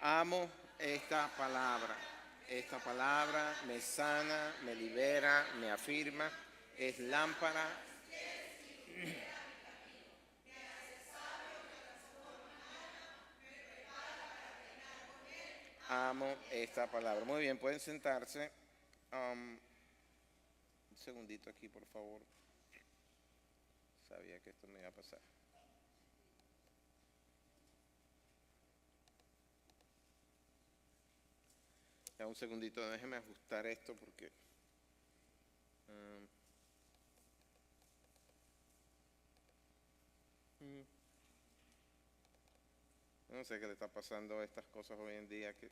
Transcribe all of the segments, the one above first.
Amo esta palabra. Esta palabra me sana, me libera, me afirma. Es lámpara. Amo esta palabra. Muy bien, pueden sentarse. Un segundito aquí, por favor. Sabía que esto me iba a pasar. Ya un segundito, déjeme ajustar esto porque... no sé qué le está pasando a estas cosas hoy en día que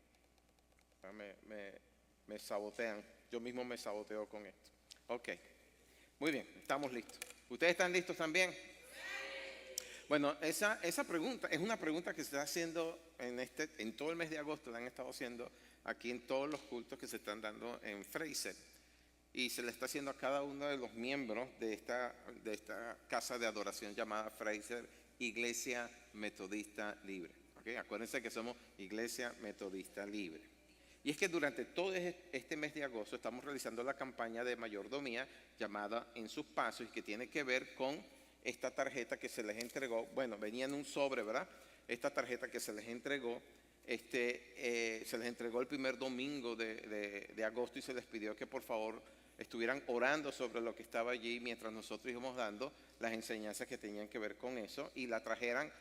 me sabotean. Yo mismo me saboteo con esto. Ok, muy bien, estamos listos. ¿Ustedes están listos también? Bueno, esa pregunta es una pregunta que se está haciendo en todo el mes de agosto, la han estado haciendo aquí en todos los cultos que se están dando en Fraser. Y se le está haciendo a cada uno de los miembros de esta casa de adoración llamada Fraser Iglesia Metodista Libre. ¿Okay? Acuérdense que somos Iglesia Metodista Libre. Y es que durante todo este mes de agosto estamos realizando la campaña de mayordomía llamada En sus Pasos y que tiene que ver con esta tarjeta que se les entregó. Bueno, venía en un sobre, ¿verdad? Esta tarjeta que se les entregó. Se les entregó el primer domingo de agosto y se les pidió que por favor estuvieran orando sobre lo que estaba allí mientras nosotros íbamos dando las enseñanzas que tenían que ver con eso y la trajeran.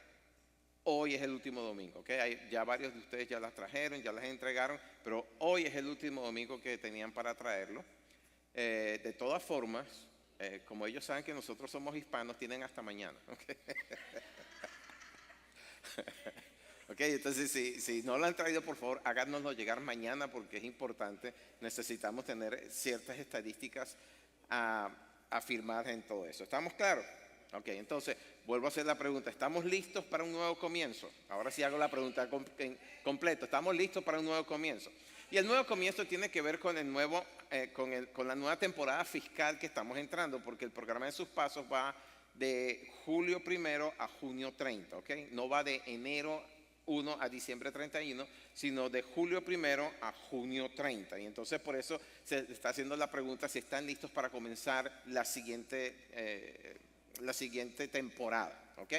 Hoy es el último domingo, ¿ok? Ya varios de ustedes ya las trajeron, ya las entregaron, pero hoy es el último domingo que tenían para traerlo. De todas formas, como ellos saben que nosotros somos hispanos, tienen hasta mañana, ¿ok? Ok, entonces si no lo han traído, por favor, háganoslo llegar mañana porque es importante. Necesitamos tener ciertas estadísticas afirmadas en todo eso. ¿Estamos claros? Ok, entonces vuelvo a hacer la pregunta. ¿Estamos listos para un nuevo comienzo? Ahora sí hago la pregunta completa. ¿Estamos listos para un nuevo comienzo? Y el nuevo comienzo tiene que ver con con la nueva temporada fiscal que estamos entrando, porque el programa de sus pasos va de julio 1 a junio 30, ¿ok? No va de enero 1 a diciembre 31, sino de julio 1 a junio 30. Y entonces por eso se está haciendo la pregunta si están listos para comenzar la siguiente temporada, ¿ok?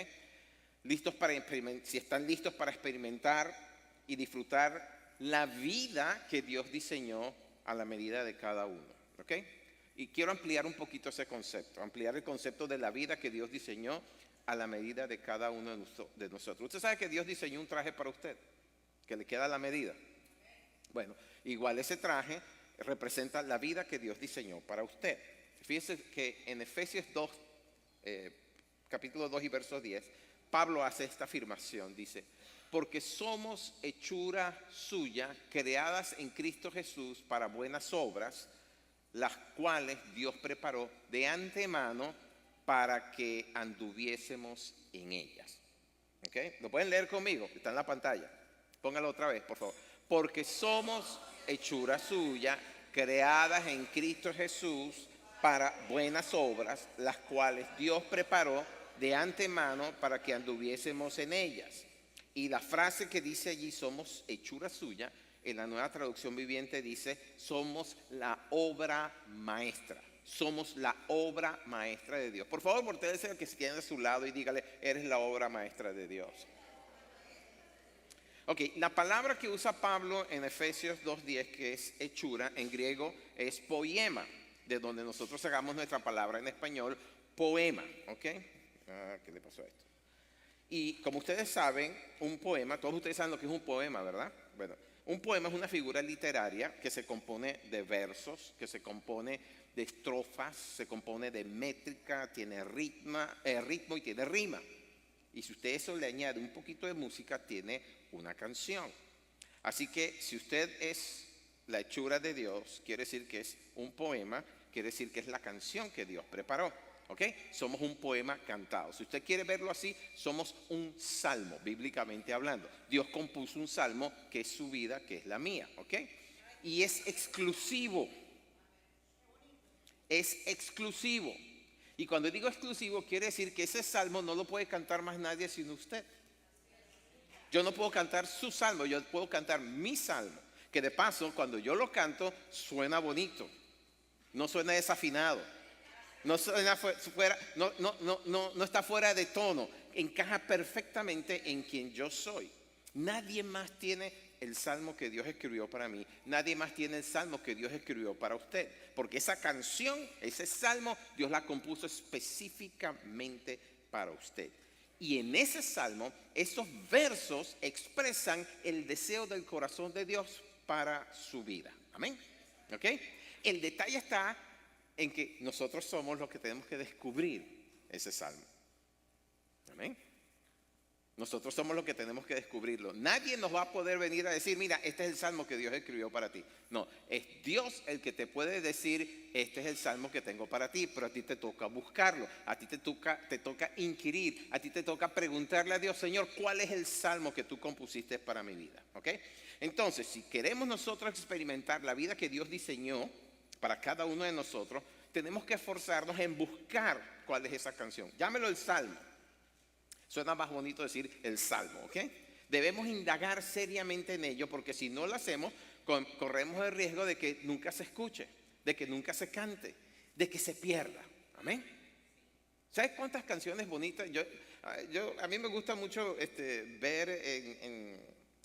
Si están listos para experimentar y disfrutar la vida que Dios diseñó a la medida de cada uno, ¿ok? Y quiero ampliar un poquito ese concepto, ampliar el concepto de la vida que Dios diseñó a la medida de cada uno de nosotros. Usted sabe que Dios diseñó un traje para usted, que le queda a la medida. Bueno, igual ese traje representa la vida que Dios diseñó para usted. Fíjese que en Efesios 2, capítulo 2 y verso 10, Pablo hace esta afirmación, dice: porque somos hechura suya, creadas en Cristo Jesús para buenas obras, las cuales Dios preparó de antemano para que anduviésemos en ellas. ¿Okay? ¿Lo pueden leer conmigo? Está en la pantalla. Póngalo otra vez, por favor. Porque somos hechura suya, creadas en Cristo Jesús para buenas obras, las cuales Dios preparó de antemano para que anduviésemos en ellas. Y la frase que dice allí, somos hechura suya, en la Nueva Traducción Viviente dice, somos la obra maestra. Somos la obra maestra de Dios. Por favor, voltéese al que se tiene a su lado y dígale, eres la obra maestra de Dios. Ok, la palabra que usa Pablo en Efesios 2.10, que es hechura, en griego es poema, de donde nosotros sacamos nuestra palabra en español, poema. Ok, ¿qué le pasó a esto? Y como ustedes saben, un poema, todos ustedes saben lo que es un poema, ¿verdad? Bueno, un poema es una figura literaria que se compone de versos, que se compone de estrofas, se compone de métrica, tiene ritmo y tiene rima. Y si usted eso le añade un poquito de música, tiene una canción. Así que si usted es la hechura de Dios, quiere decir que es un poema, quiere decir que es la canción que Dios preparó. ¿Ok? Somos un poema cantado. Si usted quiere verlo así, somos un salmo, bíblicamente hablando. Dios compuso un salmo que es su vida, que es la mía. ¿Ok? Y es exclusivo. Es exclusivo. Y cuando digo exclusivo, quiere decir que ese salmo no lo puede cantar más nadie sino usted. Yo no puedo cantar su salmo, yo puedo cantar mi salmo. Que de paso, cuando yo lo canto, suena bonito. No suena desafinado. No suena fuera, no está fuera de tono. Encaja perfectamente en quien yo soy. Nadie más tiene el salmo que Dios escribió para mí. Nadie más tiene el salmo que Dios escribió para usted. Porque esa canción, ese salmo, Dios la compuso específicamente para usted. Y en ese salmo, esos versos expresan el deseo del corazón de Dios para su vida. Amén. ¿Ok? El detalle está en que nosotros somos los que tenemos que descubrir ese salmo. Amén. Nosotros somos los que tenemos que descubrirlo. Nadie nos va a poder venir a decir, mira, este es el salmo que Dios escribió para ti. No, es Dios el que te puede decir, este es el salmo que tengo para ti, pero a ti te toca buscarlo, a ti te toca inquirir, a ti te toca preguntarle a Dios, Señor, ¿cuál es el salmo que tú compusiste para mi vida? ¿Ok? Entonces, si queremos nosotros experimentar la vida que Dios diseñó para cada uno de nosotros, tenemos que esforzarnos en buscar cuál es esa canción. Llámelo el salmo. Suena más bonito decir el salmo, ¿ok? Debemos indagar seriamente en ello porque si no lo hacemos, corremos el riesgo de que nunca se escuche, de que nunca se cante, de que se pierda. Amén. ¿Sabes cuántas canciones bonitas? A mí me gusta mucho ver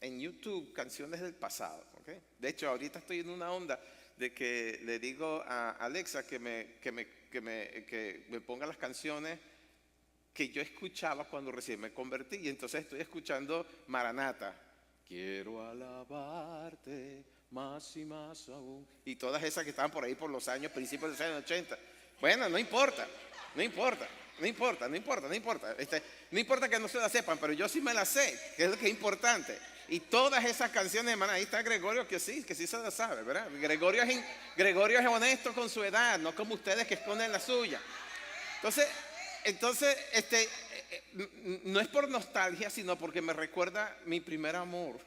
en YouTube canciones del pasado, ¿ok? De hecho, ahorita estoy en una onda de que le digo a Alexa que me ponga las canciones que yo escuchaba cuando recién me convertí. Y entonces estoy escuchando Maranata. Quiero alabarte más y más aún. Y todas esas que estaban por ahí por los años, principios de los años 80. Bueno, no importa. No importa que no se la sepan, pero yo sí me la sé, que es lo que es importante. Y todas esas canciones, hermana, ahí está Gregorio que sí se la sabe, ¿verdad? Gregorio es honesto con su edad, no como ustedes que esconden la suya. Entonces, no es por nostalgia, sino porque me recuerda mi primer amor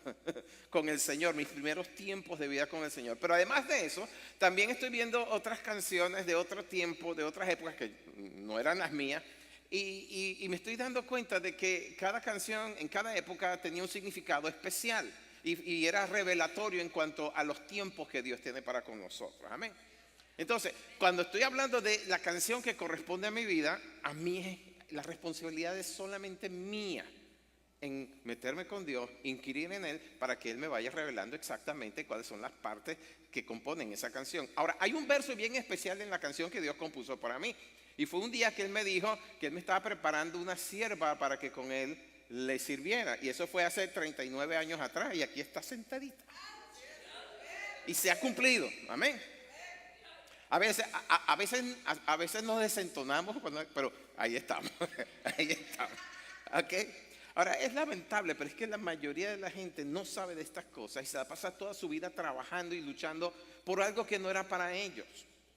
con el Señor, mis primeros tiempos de vida con el Señor. Pero además de eso, también estoy viendo otras canciones de otro tiempo, de otras épocas que no eran las mías. Y me estoy dando cuenta de que cada canción en cada época tenía un significado especial. Y era revelatorio en cuanto a los tiempos que Dios tiene para con nosotros. Amén. Entonces, cuando estoy hablando de la canción que corresponde a mi vida, a mí la responsabilidad es solamente mía en meterme con Dios, inquirir en Él para que Él me vaya revelando exactamente cuáles son las partes que componen esa canción. Ahora, hay un verso bien especial en la canción que Dios compuso para mí. Y fue un día que Él me dijo que Él me estaba preparando una sierva para que con Él le sirviera. Y eso fue hace 39 años atrás y aquí está sentadita. Y se ha cumplido. Amén. A veces nos desentonamos, pero ahí estamos, ahí estamos. ¿Okay? Ahora, es lamentable, pero es que la mayoría de la gente no sabe de estas cosas y se la pasa toda su vida trabajando y luchando por algo que no era para ellos.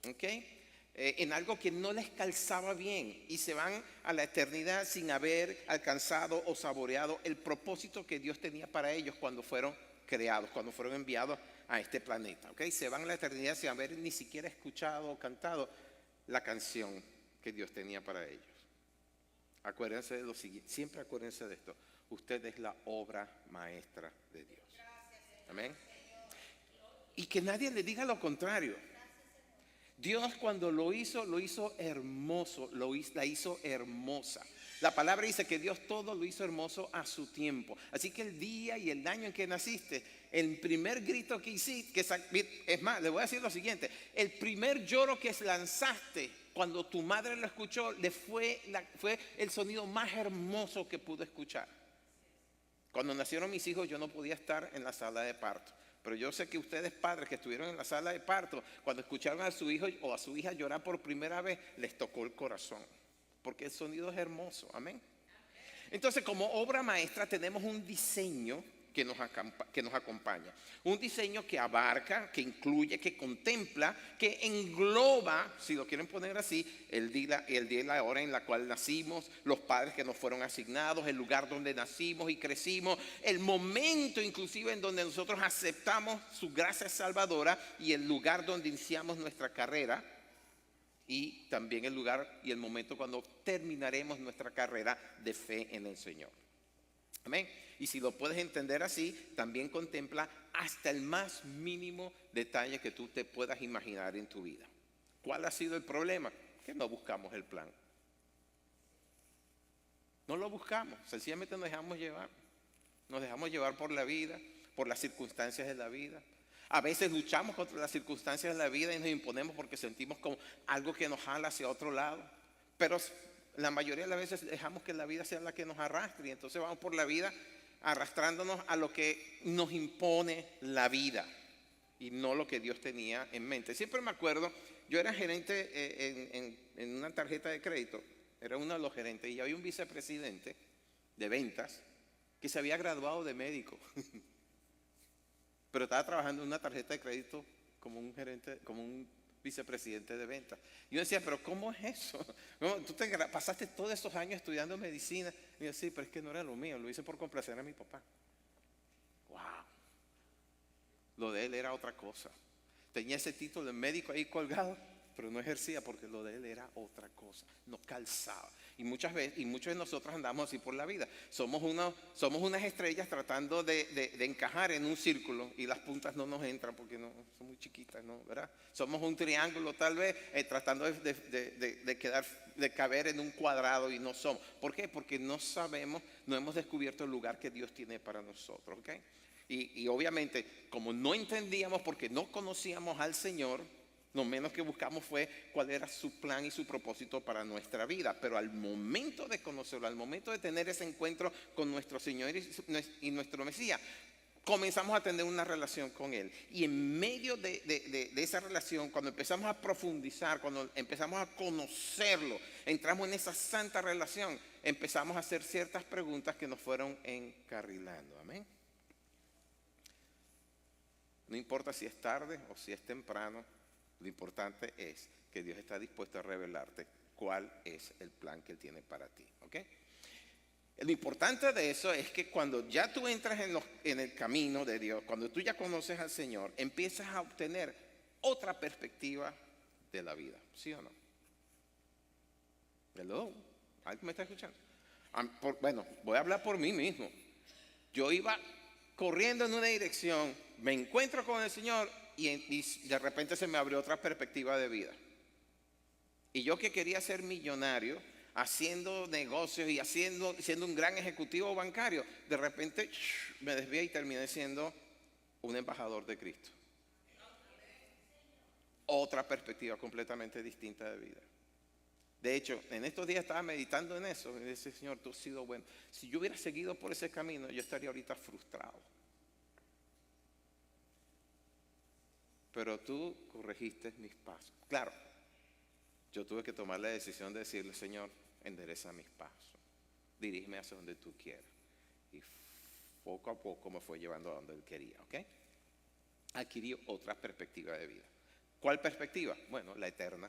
¿Okay? En algo que no les calzaba bien y se van a la eternidad sin haber alcanzado o saboreado el propósito que Dios tenía para ellos cuando fueron creados, cuando fueron enviados a este planeta, ¿ok? Se van a la eternidad sin haber ni siquiera escuchado o cantado la canción que Dios tenía para ellos. Acuérdense de lo siguiente, siempre acuérdense de esto. Usted es la obra maestra de Dios. Amén. Y que nadie le diga lo contrario. Dios cuando lo hizo hermoso, la hizo hermosa. La palabra dice que Dios todo lo hizo hermoso a su tiempo. Así que el día y el año en que naciste, el primer grito que hiciste, es más, le voy a decir lo siguiente, el primer lloro que lanzaste cuando tu madre lo escuchó, fue el sonido más hermoso que pudo escuchar. Cuando nacieron mis hijos yo no podía estar en la sala de parto. Pero yo sé que ustedes padres que estuvieron en la sala de parto, cuando escucharon a su hijo o a su hija llorar por primera vez, les tocó el corazón. Porque el sonido es hermoso, amén. Entonces, como obra maestra tenemos un diseño que nos acompaña. Un diseño que abarca, que incluye, que contempla, que engloba, si lo quieren poner así, el día y la hora en la cual nacimos, los padres que nos fueron asignados, el lugar donde nacimos y crecimos, el momento inclusive en donde nosotros aceptamos su gracia salvadora y el lugar donde iniciamos nuestra carrera. Y también el lugar y el momento cuando terminaremos nuestra carrera de fe en el Señor. Amén. Y si lo puedes entender así, también contempla hasta el más mínimo detalle que tú te puedas imaginar en tu vida. ¿Cuál ha sido el problema? Que no buscamos el plan. No lo buscamos, sencillamente nos dejamos llevar. Nos dejamos llevar por la vida, por las circunstancias de la vida. A veces luchamos contra las circunstancias de la vida y nos imponemos porque sentimos como algo que nos jala hacia otro lado. Pero la mayoría de las veces dejamos que la vida sea la que nos arrastre y entonces vamos por la vida arrastrándonos a lo que nos impone la vida y no lo que Dios tenía en mente. Siempre me acuerdo, yo era gerente en una tarjeta de crédito, era uno de los gerentes y había un vicepresidente de ventas que se había graduado de médico, pero estaba trabajando en una tarjeta de crédito como un gerente, como un vicepresidente de ventas. Yo decía, pero ¿cómo es eso? Tú pasaste todos esos años estudiando medicina. Y yo, sí, pero es que no era lo mío, lo hice por complacer a mi papá. Wow. Lo de él era otra cosa. Tenía ese título de médico ahí colgado, pero no ejercía porque lo de él era otra cosa, no calzaba. Y muchas veces, y muchos de nosotros andamos así por la vida. Somos unas estrellas tratando de encajar en un círculo y las puntas no nos entran porque no, son muy chiquitas, ¿no? ¿Verdad? Somos un triángulo tal vez tratando de caber en un cuadrado y no somos. ¿Por qué? Porque no sabemos, no hemos descubierto el lugar que Dios tiene para nosotros, ¿ok? Y obviamente, como no entendíamos porque no conocíamos al Señor, lo menos que buscamos fue cuál era su plan y su propósito para nuestra vida. Pero al momento de conocerlo, al momento de tener ese encuentro con nuestro Señor y nuestro Mesías, comenzamos a tener una relación con Él. Y en medio de esa relación, cuando empezamos a profundizar, cuando empezamos a conocerlo, entramos en esa santa relación, empezamos a hacer ciertas preguntas que nos fueron encarrilando. Amén. No importa si es tarde o si es temprano, lo importante es que Dios está dispuesto a revelarte cuál es el plan que Él tiene para ti. ¿Ok? Lo importante de eso es que cuando ya tú entras en el camino de Dios, cuando tú ya conoces al Señor, empiezas a obtener otra perspectiva de la vida. ¿Sí o no? Hello, ¿alguien me está escuchando? Bueno, voy a hablar por mí mismo. Yo iba corriendo en una dirección, me encuentro con el Señor y de repente se me abrió otra perspectiva de vida. Y yo que quería ser millonario, haciendo negocios y siendo un gran ejecutivo bancario, de repente me desvié y terminé siendo un embajador de Cristo. Otra perspectiva completamente distinta de vida. De hecho, en estos días estaba meditando en eso y decía, Señor, tú has sido bueno. Si yo hubiera seguido por ese camino, yo estaría ahorita frustrado. Pero tú corregiste mis pasos. Claro, yo tuve que tomar la decisión de decirle, Señor, endereza mis pasos, dirígeme hacia donde tú quieras. Y poco a poco me fue llevando a donde Él quería, ¿ok? Adquirí otra perspectiva de vida. ¿Cuál perspectiva? Bueno, la eterna.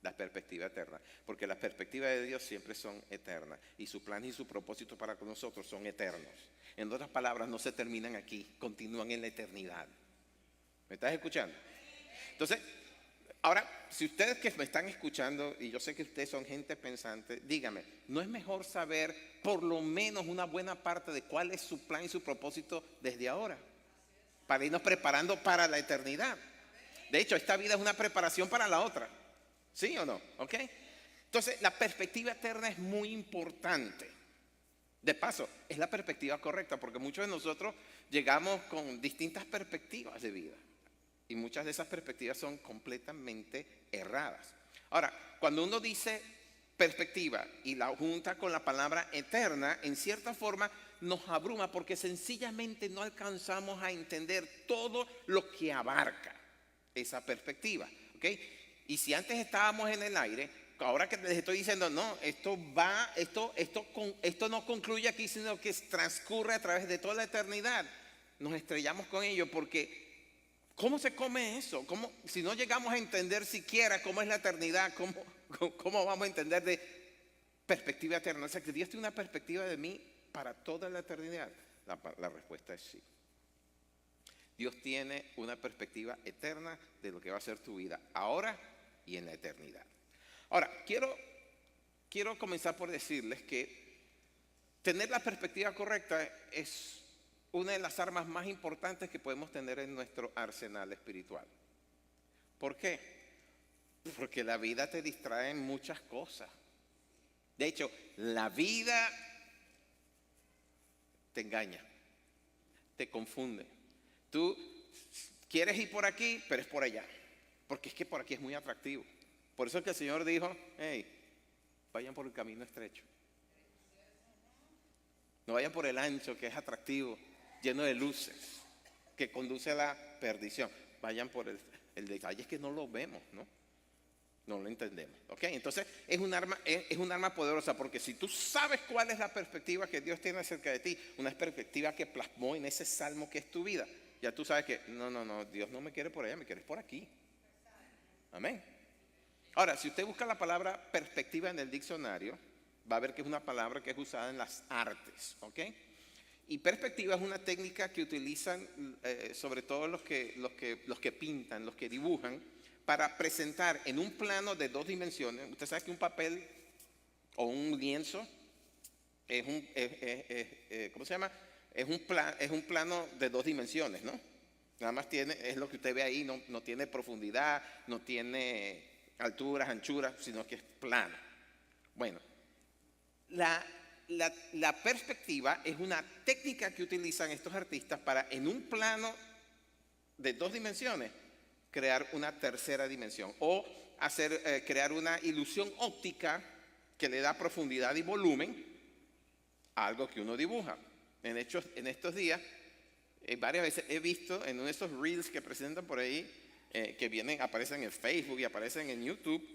La perspectiva eterna, porque las perspectivas de Dios siempre son eternas y su plan y su propósito para con nosotros son eternos. En otras palabras, no se terminan aquí, continúan en la eternidad. ¿Me estás escuchando? Entonces, ahora, si ustedes que me están escuchando, y yo sé que ustedes son gente pensante, dígame, ¿no es mejor saber por lo menos una buena parte de cuál es su plan y su propósito desde ahora? Para irnos preparando para la eternidad. De hecho, esta vida es una preparación para la otra. ¿Sí o no? ¿Ok? Entonces, la perspectiva eterna es muy importante. De paso, es la perspectiva correcta, porque muchos de nosotros llegamos con distintas perspectivas de vida. Y muchas de esas perspectivas son completamente erradas. Ahora, cuando uno dice perspectiva y la junta con la palabra eterna, en cierta forma nos abruma porque sencillamente no alcanzamos a entender todo lo que abarca esa perspectiva. ¿Ok? Y si antes estábamos en el aire, ahora que les estoy diciendo, no, esto no concluye aquí, sino que transcurre a través de toda la eternidad. Nos estrellamos con ello porque ¿cómo se come eso? Si no llegamos a entender siquiera cómo es la eternidad, ¿cómo vamos a entender de perspectiva eterna? O sea, que Dios tiene una perspectiva de mí para toda la eternidad. La respuesta es sí. Dios tiene una perspectiva eterna de lo que va a ser tu vida ahora y en la eternidad. Ahora, quiero comenzar por decirles que Tener la perspectiva correcta es una de las armas más importantes que podemos tener en nuestro arsenal espiritual. ¿Por qué? Porque la vida te distrae en muchas cosas. De hecho, la vida te engaña, te confunde. Tú quieres ir por aquí, pero es por allá, porque es que por aquí es muy atractivo. Por eso es que el Señor dijo, hey, vayan por el camino estrecho. No vayan por el ancho, que es atractivo, lleno de luces, que conduce a la perdición. Vayan por el detalle, es que no lo vemos, ¿no? No lo entendemos, ¿ok? Entonces es un arma poderosa, porque si tú sabes cuál es la perspectiva que Dios tiene acerca de ti, una perspectiva que plasmó en ese salmo que es tu vida, ya tú sabes que no, Dios no me quiere por allá, me quiere por aquí. Amén. Ahora, si usted busca la palabra perspectiva en el diccionario, va a ver que es una palabra que es usada en las artes, ¿ok? Y perspectiva es una técnica que utilizan sobre todo los que pintan, los que dibujan, para presentar en un plano de 2 dimensiones. Usted sabe que un papel o un lienzo es ¿cómo se llama? Es un plano de 2 dimensiones, ¿no? Nada más es lo que usted ve ahí, no tiene profundidad, no tiene alturas, anchuras, sino que es plano. Bueno, la perspectiva es una técnica que utilizan estos artistas para, en un plano de 2 dimensiones, crear una tercera dimensión o crear una ilusión óptica que le da profundidad y volumen a algo que uno dibuja. En estos días, varias veces he visto en uno de esos reels que presentan por ahí, que aparecen en Facebook y aparecen en YouTube,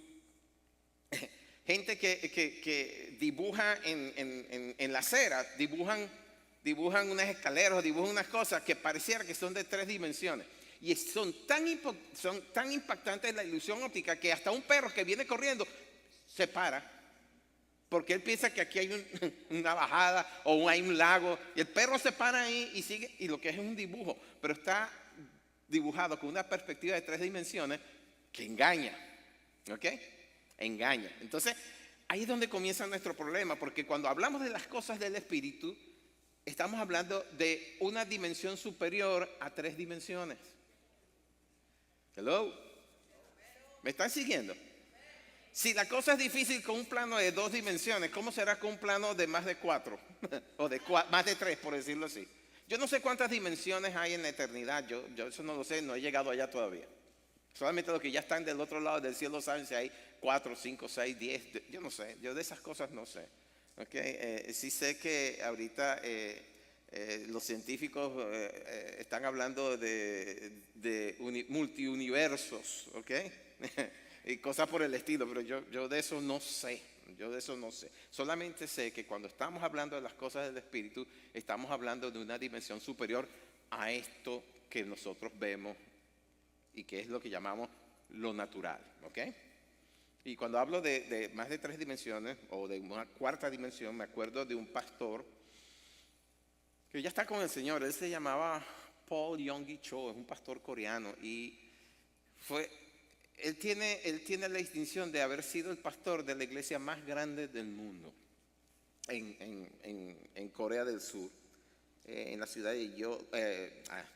gente que dibuja en la acera, dibujan unas escaleras, dibujan unas cosas que pareciera que son de 3 dimensiones. Y son tan impactantes la ilusión óptica que hasta un perro que viene corriendo se para, porque él piensa que aquí hay una bajada o hay un lago, y el perro se para ahí y sigue, y lo que es un dibujo, pero está dibujado con una perspectiva de 3 dimensiones que engaña, ¿ok? Engaña. Entonces, ahí es donde comienza nuestro problema, porque cuando hablamos de las cosas del espíritu, estamos hablando de una dimensión superior a 3 dimensiones. Hello. ¿Me están siguiendo? Si la cosa es difícil con un plano de 2 dimensiones, ¿cómo será con un plano de más de 4? O de más de 3, por decirlo así. Yo no sé cuántas dimensiones hay en la eternidad. Yo eso no lo sé, no he llegado allá todavía. Solamente los que ya están del otro lado del cielo saben si hay 4, 5, 6, 10. Yo no sé, yo de esas cosas no sé. Okay. Sí sé que ahorita los científicos están hablando de multiuniversos, ¿ok? Y cosas por el estilo, pero yo de eso no sé. Solamente sé que cuando estamos hablando de las cosas del espíritu, estamos hablando de una dimensión superior a esto que nosotros vemos y que es lo que llamamos lo natural, ¿ok? Y cuando hablo de más de 3 dimensiones o de una 4ª dimensión, me acuerdo de un pastor que ya está con el Señor. Él se llamaba Paul Yonggi Cho, es un pastor coreano, y él tiene la distinción de haber sido el pastor de la iglesia más grande del mundo en Corea del Sur, en la ciudad de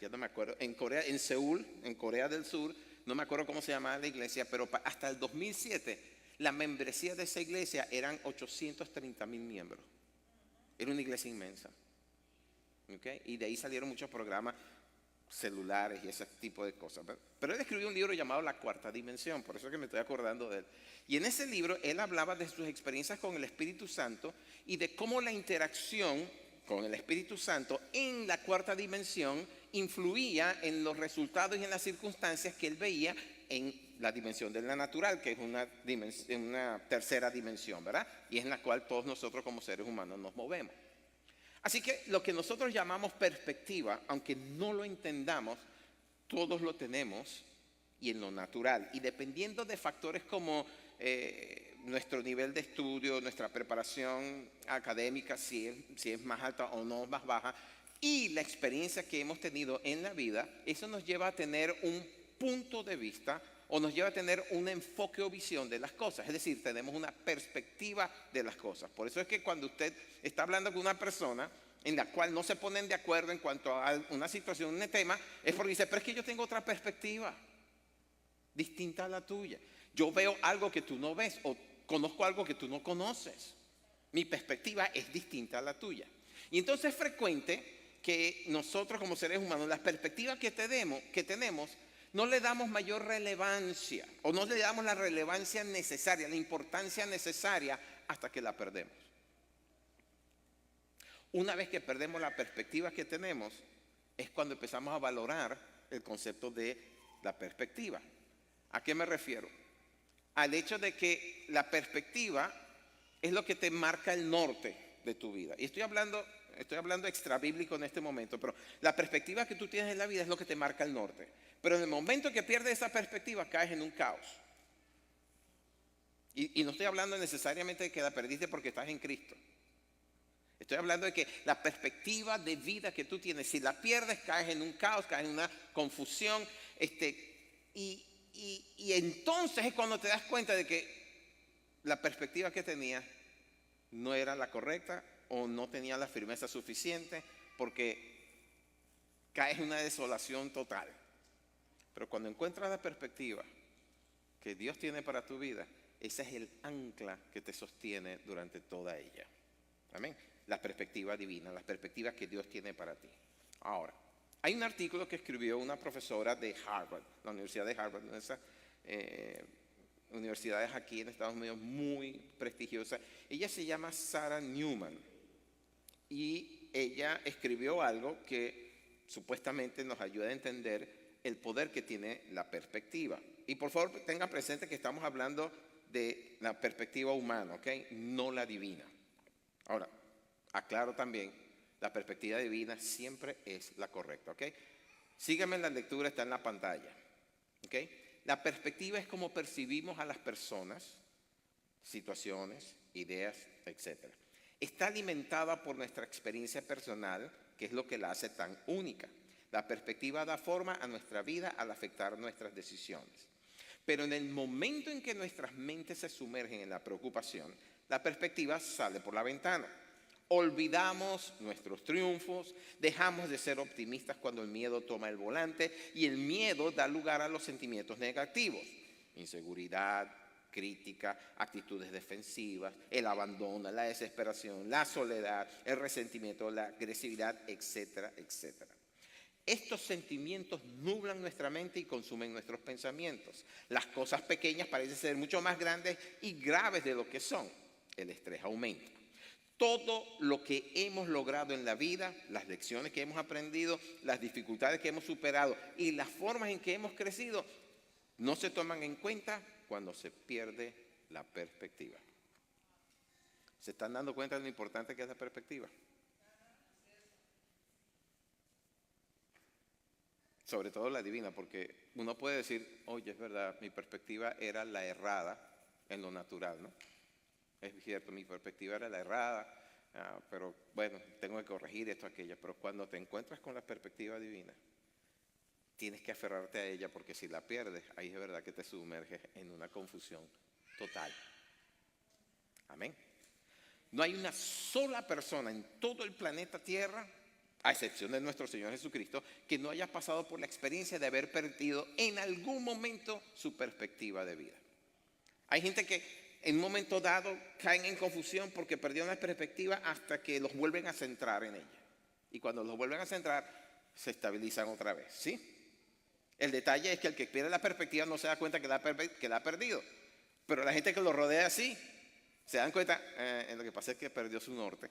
ya no me acuerdo, en Seúl, en Corea del Sur. No me acuerdo cómo se llamaba la iglesia, pero hasta el 2007 la membresía de esa iglesia eran 830,000 miembros. Era una iglesia inmensa. ¿Okay? Y de ahí salieron muchos programas celulares y ese tipo de cosas. Pero él escribió un libro llamado La 4ª Dimensión, por eso es que me estoy acordando de él. Y en ese libro él hablaba de sus experiencias con el Espíritu Santo y de cómo la interacción con el Espíritu Santo en la 4ª dimensión influía en los resultados y en las circunstancias que él veía en la dimensión de la natural, que es una 3ª dimensión, ¿verdad? Y es en la cual todos nosotros como seres humanos nos movemos. Así que lo que nosotros llamamos perspectiva, aunque no lo entendamos, todos lo tenemos y en lo natural. Y dependiendo de factores como nuestro nivel de estudio, nuestra preparación académica, si es más alta o no más baja, y la experiencia que hemos tenido en la vida, eso nos lleva a tener un punto de vista o nos lleva a tener un enfoque o visión de las cosas. Es decir, tenemos una perspectiva de las cosas. Por eso es que cuando usted está hablando con una persona en la cual no se ponen de acuerdo en cuanto a una situación, un tema, es porque dice, pero es que yo tengo otra perspectiva distinta a la tuya. Yo veo algo que tú no ves o conozco algo que tú no conoces. Mi perspectiva es distinta a la tuya. Y entonces es frecuente que nosotros como seres humanos, las perspectivas que tenemos, no le damos mayor relevancia o no le damos la relevancia necesaria, la importancia necesaria hasta que la perdemos. Una vez que perdemos la perspectiva que tenemos, es cuando empezamos a valorar el concepto de la perspectiva. ¿A qué me refiero? Al hecho de que la perspectiva es lo que te marca el norte de tu vida. Y estoy hablando extrabíblico en este momento, pero la perspectiva que tú tienes en la vida es lo que te marca el norte. Pero en el momento que pierdes esa perspectiva, caes en un caos. Y no estoy hablando necesariamente de que la perdiste porque estás en Cristo. Estoy hablando de que la perspectiva de vida que tú tienes, si la pierdes, caes en un caos, caes en una confusión. Y entonces es cuando te das cuenta de que la perspectiva que tenías no era la correcta o no tenía la firmeza suficiente, porque caes en una desolación total. Pero cuando encuentras la perspectiva que Dios tiene para tu vida, ese es el ancla que te sostiene durante toda ella. Amén. La perspectiva divina, la perspectiva que Dios tiene para ti. Ahora, hay un artículo que escribió una profesora de Harvard, la Universidad de Harvard, una de esas universidades aquí en Estados Unidos muy prestigiosa. Ella se llama Sarah Newman y ella escribió algo que supuestamente nos ayuda a entender el poder que tiene la perspectiva. Y por favor tengan presente que estamos hablando de la perspectiva humana, ¿ok? No la divina. Ahora, aclaro también, la perspectiva divina siempre es la correcta, ¿ok? Síganme en la lectura, está en la pantalla, ¿ok? La perspectiva es como percibimos a las personas, situaciones, ideas, etc. Está alimentada por nuestra experiencia personal, que es lo que la hace tan única. La perspectiva da forma a nuestra vida al afectar nuestras decisiones. Pero en el momento en que nuestras mentes se sumergen en la preocupación, la perspectiva sale por la ventana. Olvidamos nuestros triunfos, dejamos de ser optimistas cuando el miedo toma el volante y el miedo da lugar a los sentimientos negativos, inseguridad, crítica, actitudes defensivas, el abandono, la desesperación, la soledad, el resentimiento, la agresividad, etcétera, etcétera. Estos sentimientos nublan nuestra mente y consumen nuestros pensamientos. Las cosas pequeñas parecen ser mucho más grandes y graves de lo que son. El estrés aumenta. Todo lo que hemos logrado en la vida, las lecciones que hemos aprendido, las dificultades que hemos superado y las formas en que hemos crecido, no se toman en cuenta cuando se pierde la perspectiva. ¿Se están dando cuenta de lo importante que es la perspectiva? Sobre todo la divina, porque uno puede decir, oye, es verdad, mi perspectiva era la errada en lo natural, ¿no? Es cierto, mi perspectiva era la errada, pero bueno, tengo que corregir esto, aquello. Pero cuando te encuentras con la perspectiva divina, tienes que aferrarte a ella, porque si la pierdes, ahí es verdad que te sumerges en una confusión total. Amén. No hay una sola persona en todo el planeta Tierra, a excepción de nuestro Señor Jesucristo, que no haya pasado por la experiencia de haber perdido en algún momento su perspectiva de vida. Hay gente que en un momento dado caen en confusión porque perdieron la perspectiva hasta que los vuelven a centrar en ella. Y cuando los vuelven a centrar, se estabilizan otra vez, ¿sí? El detalle es que el que pierde la perspectiva no se da cuenta que la ha perdido. Pero la gente que lo rodea así, se dan cuenta, lo que pasa es que perdió su norte.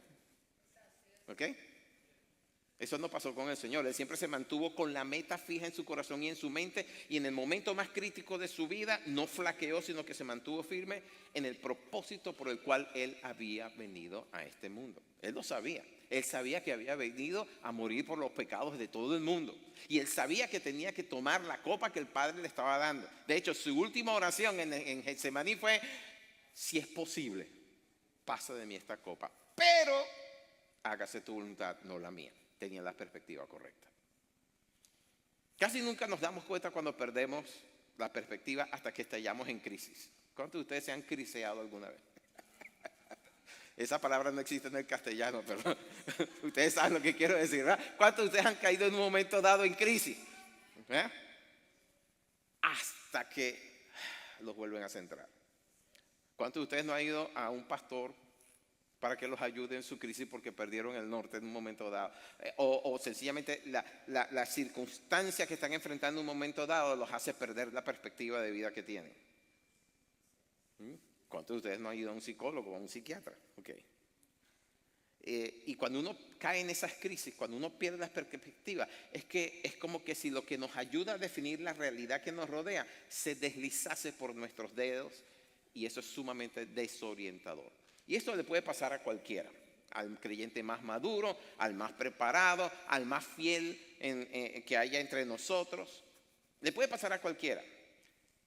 ¿Ok? Eso no pasó con el Señor. Él siempre se mantuvo con la meta fija en su corazón y en su mente, y en el momento más crítico de su vida no flaqueó, sino que se mantuvo firme en el propósito por el cual Él había venido a este mundo. Él lo sabía. Él sabía que había venido a morir por los pecados de todo el mundo. Y él sabía que tenía que tomar la copa que el Padre le estaba dando. De hecho, su última oración en Getsemaní fue, si es posible, pasa de mí esta copa, pero hágase tu voluntad, no la mía. Tenía la perspectiva correcta. Casi nunca nos damos cuenta cuando perdemos la perspectiva hasta que estallamos en crisis. ¿Cuántos de ustedes se han criseado alguna vez? Esa palabra no existe en el castellano, pero ustedes saben lo que quiero decir, ¿verdad? ¿Cuántos de ustedes han caído en un momento dado en crisis? Hasta que los vuelven a centrar. ¿Cuántos de ustedes no han ido a un pastor para que los ayude en su crisis porque perdieron el norte en un momento dado? O sencillamente la circunstancia que están enfrentando en un momento dado los hace perder la perspectiva de vida que tienen. ¿Cuántos de ustedes no han ido a un psicólogo o a un psiquiatra? Okay. Y cuando uno cae en esas crisis, cuando uno pierde la perspectiva, es como que si lo que nos ayuda a definir la realidad que nos rodea se deslizase por nuestros dedos, y eso es sumamente desorientador. Y esto le puede pasar a cualquiera, al creyente más maduro, al más preparado, al más fiel que haya entre nosotros. Le puede pasar a cualquiera.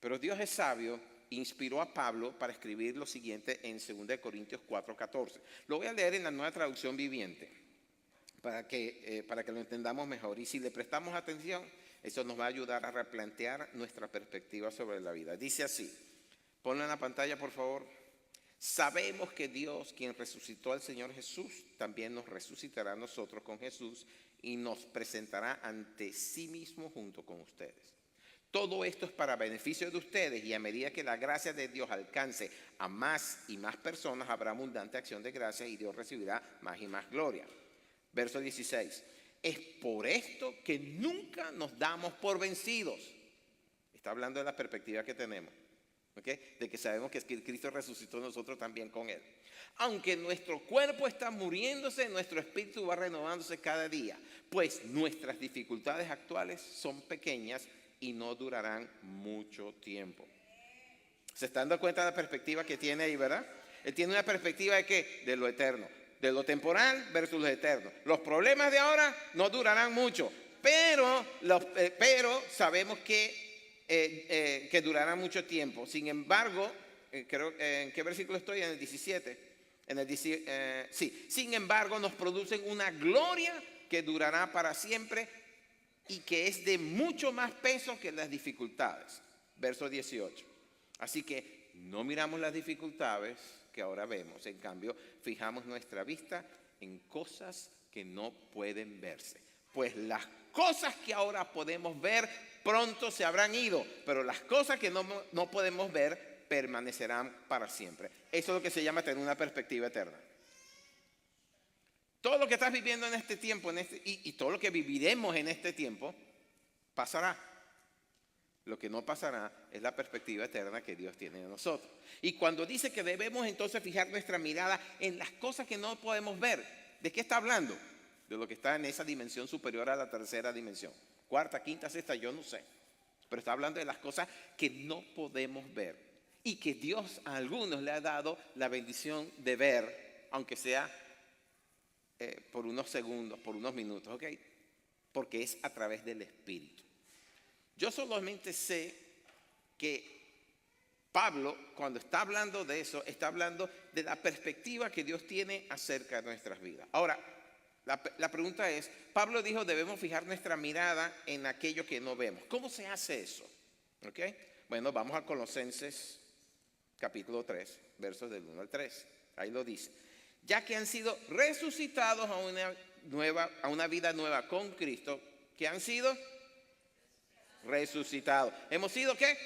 Pero Dios es sabio, inspiró a Pablo para escribir lo siguiente en 2 Corintios 4:14. Lo voy a leer en la Nueva Traducción Viviente para que lo entendamos mejor. Y si le prestamos atención, eso nos va a ayudar a replantear nuestra perspectiva sobre la vida. Dice así, ponlo en la pantalla por favor. Sabemos que Dios, quien resucitó al Señor Jesús, también nos resucitará a nosotros con Jesús y nos presentará ante sí mismo junto con ustedes. Todo esto es para beneficio de ustedes, y a medida que la gracia de Dios alcance a más y más personas, habrá abundante acción de gracias y Dios recibirá más y más gloria. Verso 16. Es por esto que nunca nos damos por vencidos. Está hablando de la perspectiva que tenemos, ¿okay? De que sabemos que Cristo resucitó nosotros también con Él. Aunque nuestro cuerpo está muriéndose, nuestro espíritu va renovándose cada día, pues nuestras dificultades actuales son pequeñas y no durarán mucho tiempo. ¿Se están dando cuenta de la perspectiva que tiene ahí, verdad? Él tiene una perspectiva de ¿qué? De lo eterno, de lo temporal versus lo eterno. Los problemas de ahora no durarán mucho, pero sabemos que durarán mucho tiempo. Sin embargo, creo, ¿en qué versículo estoy? En el 17. Sí. Sin embargo, nos producen una gloria que durará para siempre y que es de mucho más peso que las dificultades. Verso 18. Así que no miramos las dificultades que ahora vemos. En cambio, fijamos nuestra vista en cosas que no pueden verse. Pues las cosas que ahora podemos ver pronto se habrán ido, pero las cosas que no podemos ver permanecerán para siempre. Eso es lo que se llama tener una perspectiva eterna. Todo lo que estás viviendo en este tiempo y todo lo que viviremos en este tiempo pasará. Lo que no pasará es la perspectiva eterna que Dios tiene de nosotros. Y cuando dice que debemos entonces fijar nuestra mirada en las cosas que no podemos ver, ¿de qué está hablando? De lo que está en esa dimensión superior a la tercera dimensión. Cuarta, quinta, sexta, yo no sé. Pero está hablando de las cosas que no podemos ver y que Dios a algunos le ha dado la bendición de ver, aunque sea por unos segundos, por unos minutos, ¿ok? Porque es a través del Espíritu. Yo solamente sé que Pablo, cuando está hablando de eso, está hablando de la perspectiva que Dios tiene acerca de nuestras vidas. Ahora, la pregunta es, Pablo dijo, debemos fijar nuestra mirada en aquello que no vemos. ¿Cómo se hace eso? ¿Ok? Bueno, vamos a Colosenses capítulo 3, versos del 1 al 3. Ahí lo dice. Ya que han sido resucitados a una vida nueva con Cristo, ¿qué han sido? Resucitados. ¿Hemos sido qué?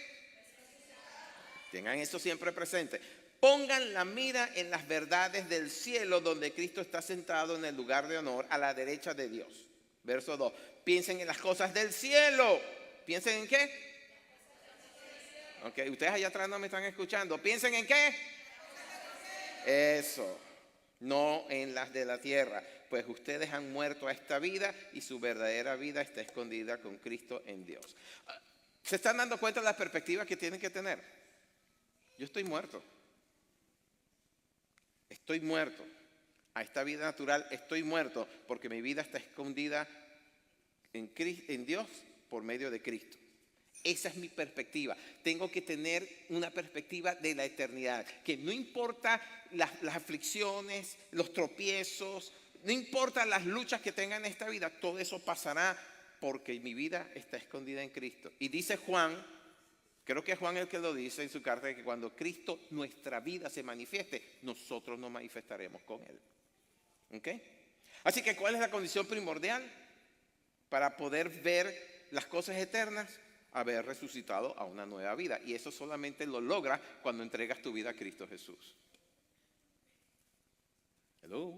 Tengan eso siempre presente. Pongan la mira en las verdades del cielo, donde Cristo está sentado en el lugar de honor a la derecha de Dios. Verso 2. Piensen en las cosas del cielo. ¿Piensen en qué? Ok, ustedes allá atrás no me están escuchando. ¿Piensen en qué? Eso. No en las de la tierra, pues ustedes han muerto a esta vida y su verdadera vida está escondida con Cristo en Dios. ¿Se están dando cuenta de la perspectiva que tienen que tener? Yo estoy muerto. Estoy muerto. A esta vida natural estoy muerto porque mi vida está escondida en Dios por medio de Cristo. Esa es mi perspectiva. Tengo que tener una perspectiva de la eternidad. Que no importa las aflicciones, los tropiezos, no importa las luchas que tenga en esta vida, todo eso pasará porque mi vida está escondida en Cristo. Y dice Juan Creo que es Juan el que lo dice en su carta, de que cuando Cristo, nuestra vida, se manifieste, nosotros nos manifestaremos con Él. ¿Ok? Así que, ¿cuál es la condición primordial para poder ver las cosas eternas? Haber resucitado a una nueva vida. Y eso solamente lo logras cuando entregas tu vida a Cristo Jesús. Hello.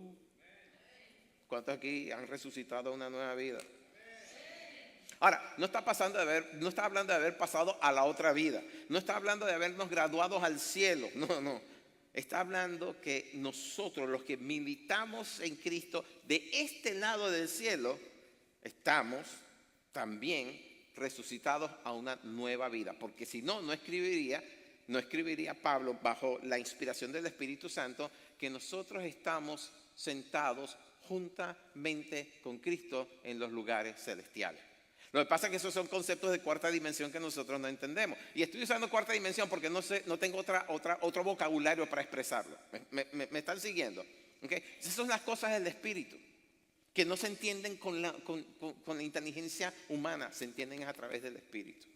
¿Cuántos aquí han resucitado a una nueva vida? Ahora, no está hablando de haber pasado a la otra vida. No está hablando de habernos graduado al cielo. No. Está hablando que nosotros, los que militamos en Cristo, de este lado del cielo, estamos también resucitados a una nueva vida. Porque si no, no escribiría Pablo bajo la inspiración del Espíritu Santo que nosotros estamos sentados juntamente con Cristo en los lugares celestiales. Lo que pasa es que esos son conceptos de cuarta dimensión que nosotros no entendemos. Y estoy usando cuarta dimensión porque no tengo otro vocabulario para expresarlo. ¿Me están siguiendo? ¿Okay? Esas son las cosas del Espíritu, que no se entienden con la inteligencia humana, se entienden a través del Espíritu.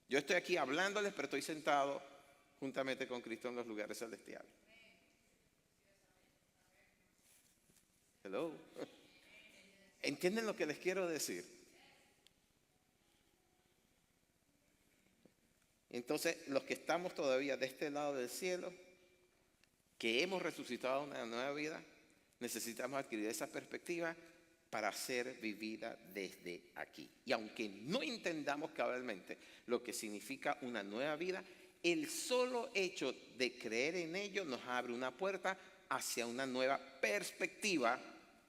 Yo estoy aquí hablándoles, pero estoy sentado juntamente con Cristo en los lugares celestiales. Hello. ¿Entienden lo que les quiero decir? Entonces, los que estamos todavía de este lado del cielo, que hemos resucitado a una nueva vida, necesitamos adquirir esa perspectiva para ser vivida desde aquí. Y aunque no entendamos cabalmente lo que significa una nueva vida, el solo hecho de creer en ello nos abre una puerta hacia una nueva perspectiva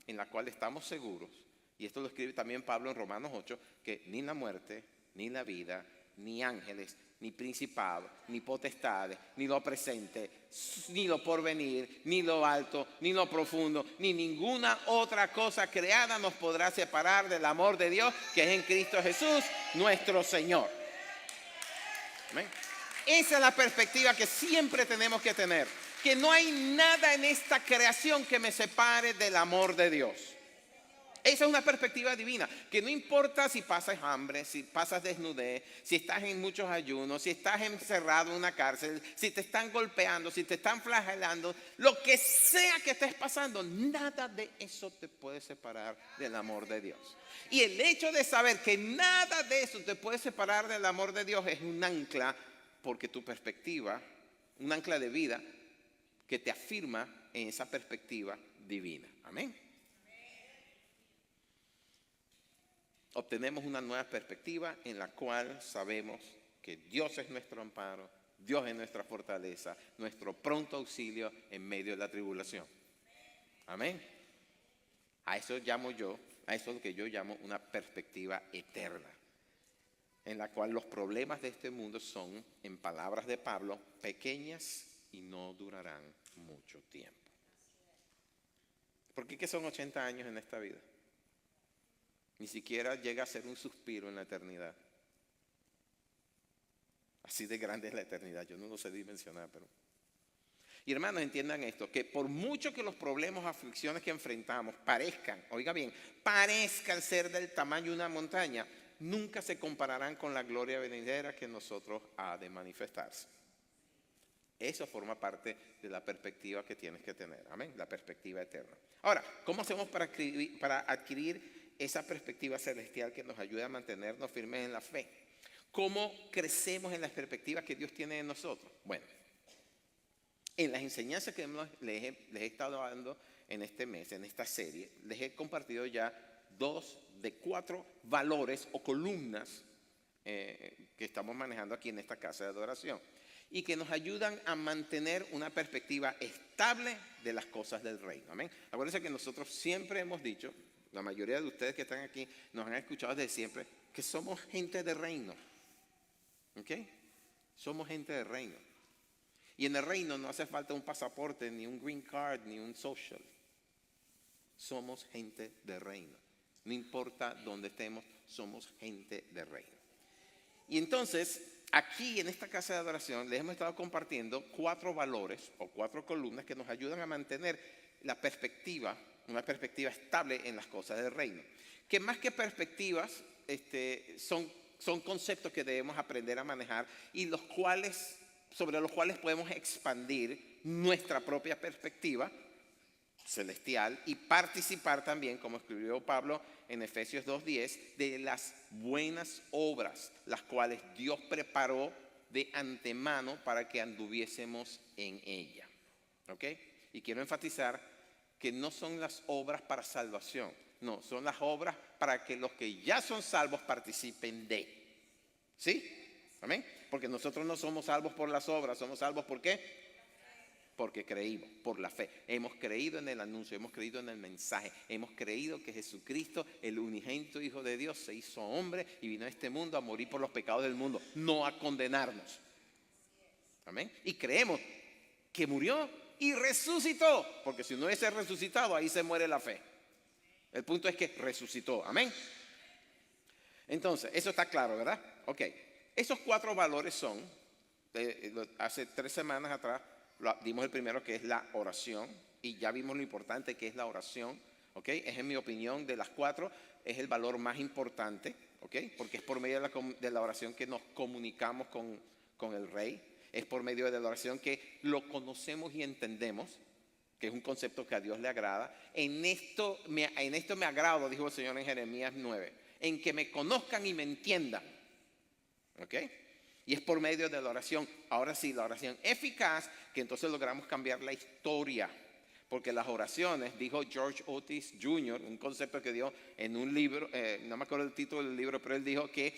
en la cual estamos seguros. Y esto lo escribe también Pablo en Romanos 8, que ni la muerte, ni la vida, ni ángeles, ni principados, ni potestades, ni lo presente, ni lo porvenir, ni lo alto, ni lo profundo, ni ninguna otra cosa creada nos podrá separar del amor de Dios que es en Cristo Jesús, nuestro Señor. ¿Amén? Esa es la perspectiva que siempre tenemos que tener, que no hay nada en esta creación que me separe del amor de Dios. Esa es una perspectiva divina, que no importa si pasas hambre, si pasas desnudez, si estás en muchos ayunos, si estás encerrado en una cárcel, si te están golpeando, si te están flagelando, lo que sea que estés pasando, nada de eso te puede separar del amor de Dios. Y el hecho de saber que nada de eso te puede separar del amor de Dios es un ancla, porque tu perspectiva, un ancla de vida que te afirma en esa perspectiva divina. Amén. Obtenemos una nueva perspectiva en la cual sabemos que Dios es nuestro amparo, Dios es nuestra fortaleza, nuestro pronto auxilio en medio de la tribulación. Amén. A eso es lo que yo llamo una perspectiva eterna, en la cual los problemas de este mundo son, en palabras de Pablo, pequeñas y no durarán mucho tiempo. ¿Por qué son 80 años en esta vida? Ni siquiera llega a ser un suspiro en la eternidad. Así de grande es la eternidad, yo no lo sé dimensionar, pero... Y hermanos, entiendan esto, que por mucho que los problemas o aflicciones que enfrentamos parezcan ser del tamaño de una montaña, nunca se compararán con la gloria venidera que en nosotros ha de manifestarse. Eso forma parte de la perspectiva que tienes que tener, amén, la perspectiva eterna. Ahora, ¿cómo hacemos para adquirir esa perspectiva celestial que nos ayuda a mantenernos firmes en la fe? ¿Cómo crecemos en las perspectivas que Dios tiene en nosotros? Bueno, en las enseñanzas que les he estado dando en este mes, en esta serie, les he compartido ya 2 de 4 valores o columnas que estamos manejando aquí en esta casa de adoración y que nos ayudan a mantener una perspectiva estable de las cosas del reino. Amén. Acuérdense que nosotros siempre hemos dicho, la mayoría de ustedes que están aquí nos han escuchado desde siempre, que somos gente de reino. ¿Ok? Somos gente de reino. Y en el reino no hace falta un pasaporte, ni un green card, ni un social. Somos gente de reino. No importa dónde estemos, somos gente de reino. Y entonces, aquí en esta casa de adoración les hemos estado compartiendo 4 valores o 4 columnas que nos ayudan a mantener la perspectiva, una perspectiva estable en las cosas del reino. Que más que perspectivas, son son conceptos que debemos aprender a manejar y sobre los cuales podemos expandir nuestra propia perspectiva celestial y participar también, como escribió Pablo en Efesios 2:10, de las buenas obras, las cuales Dios preparó de antemano para que anduviésemos en ella. ¿Ok? Y quiero enfatizar que no son las obras para salvación, no, son las obras para que los que ya son salvos participen de. ¿Sí? ¿Amén? Porque nosotros no somos salvos por las obras, somos salvos ¿por qué? Porque creímos, por la fe. Hemos creído en el anuncio, hemos creído en el mensaje, hemos creído que Jesucristo, el unigénito Hijo de Dios, se hizo hombre y vino a este mundo a morir por los pecados del mundo, no a condenarnos. Amén. Y creemos que murió y resucitó, porque si no hubiese resucitado, ahí se muere la fe. El punto es que resucitó. Amén. Entonces, eso está claro, ¿verdad? Ok. Esos 4 valores son, hace 3 semanas atrás, dimos el primero, que es la oración, y ya vimos lo importante que es la oración, ¿ok? Es, en mi opinión, de las 4, es el valor más importante, ¿ok? Porque es por medio de la oración que nos comunicamos con el Rey, es por medio de la oración que lo conocemos y entendemos, que es un concepto que a Dios le agrada. En esto me agrado, dijo el Señor en Jeremías 9, en que me conozcan y me entiendan, ¿ok? Y es por medio de la oración, ahora sí, la oración eficaz, que entonces logramos cambiar la historia. Porque las oraciones, dijo George Otis Jr., un concepto que dio en un libro, no me acuerdo el título del libro, pero él dijo que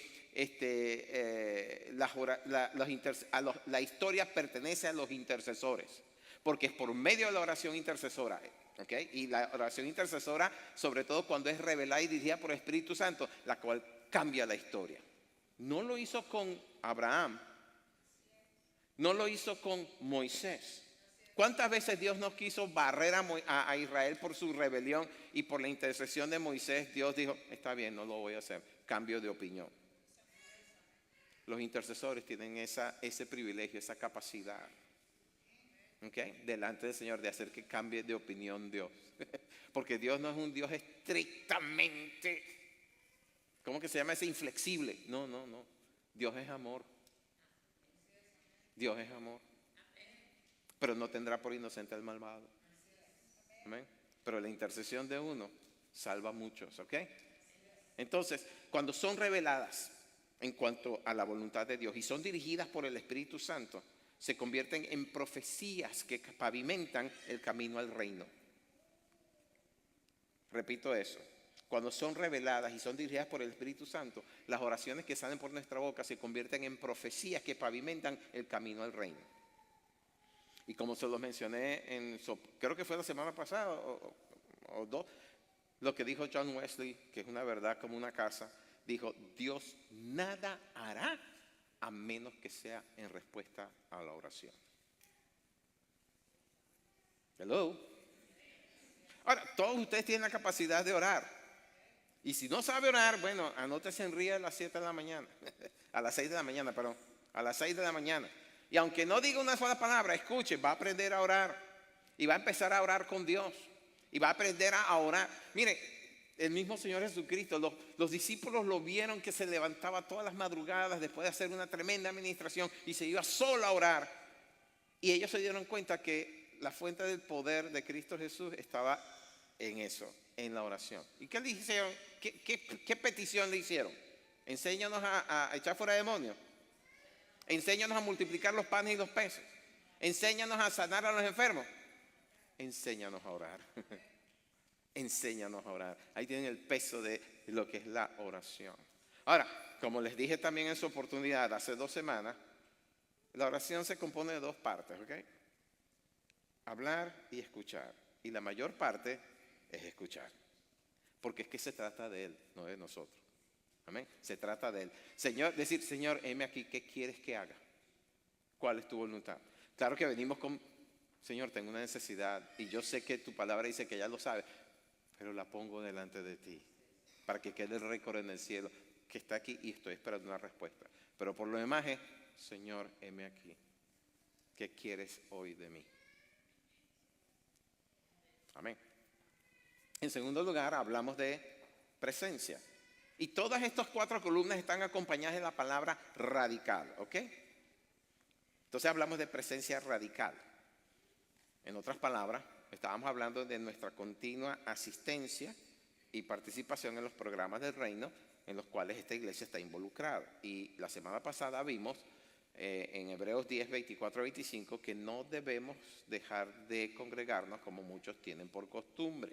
la historia pertenece a los intercesores. Porque es por medio de la oración intercesora, ¿ok? Y la oración intercesora, sobre todo cuando es revelada y dirigida por el Espíritu Santo, la cual cambia la historia. No lo hizo con Abraham, no lo hizo con Moisés. ¿Cuántas veces Dios no quiso barrer a Israel por su rebelión y por la intercesión de Moisés? Dios dijo, está bien, no lo voy a hacer, cambio de opinión. Los intercesores tienen ese privilegio, esa capacidad, ¿okay? Delante del Señor de hacer que cambie de opinión Dios. Porque Dios no es un Dios estrictamente, ¿cómo que se llama ese? Inflexible. No. Dios es amor. Dios es amor. Pero no tendrá por inocente al malvado. Amén. Pero la intercesión de uno salva a muchos, ¿ok? Entonces, cuando son reveladas en cuanto a la voluntad de Dios y son dirigidas por el Espíritu Santo, se convierten en profecías que pavimentan el camino al reino. Repito eso. Cuando son reveladas y son dirigidas por el Espíritu Santo, las oraciones que salen por nuestra boca se convierten en profecías que pavimentan el camino al reino. Y como se los mencioné, creo que fue la semana pasada o 2, lo que dijo John Wesley, que es una verdad como una casa, dijo, Dios nada hará a menos que sea en respuesta a la oración. Hello. Ahora, todos ustedes tienen la capacidad de orar. Y si no sabe orar, bueno, anótese en RIA a las 7 de la mañana. A las 6 de la mañana, perdón. A las 6 de la mañana. Y aunque no diga una sola palabra, escuche, va a aprender a orar. Y va a empezar a orar con Dios. Y va a aprender a orar. Mire, el mismo Señor Jesucristo, los discípulos lo vieron que se levantaba todas las madrugadas después de hacer una tremenda administración y se iba solo a orar. Y ellos se dieron cuenta que la fuente del poder de Cristo Jesús estaba en eso, en la oración. ¿Y qué le hicieron? ¿Qué petición le hicieron? Enséñanos a echar fuera demonios. Enséñanos a multiplicar los panes y los peces. Enséñanos a sanar a los enfermos. Enséñanos a orar. Enséñanos a orar. Ahí tienen el peso de lo que es la oración. Ahora, como les dije también en su oportunidad hace 2 semanas, la oración se compone de 2 partes, ¿ok? Hablar y escuchar. Y la mayor parte es escuchar. Porque es que se trata de Él, no de nosotros. Amén. Se trata de Él. Señor, decir, Señor, heme aquí, ¿qué quieres que haga? ¿Cuál es tu voluntad? Claro que venimos con, Señor, tengo una necesidad y yo sé que tu palabra dice que ya lo sabes, pero la pongo delante de ti para que quede el récord en el cielo que está aquí y estoy esperando una respuesta. Pero por lo demás es, Señor, heme aquí. ¿Qué quieres hoy de mí? Amén. En segundo lugar, hablamos de presencia. Y todas estas 4 columnas están acompañadas de la palabra radical, ¿ok? Entonces hablamos de presencia radical. En otras palabras, estábamos hablando de nuestra continua asistencia y participación en los programas del reino en los cuales esta iglesia está involucrada. Y la semana pasada vimos en Hebreos 10, 24 a 25 que no debemos dejar de congregarnos como muchos tienen por costumbre.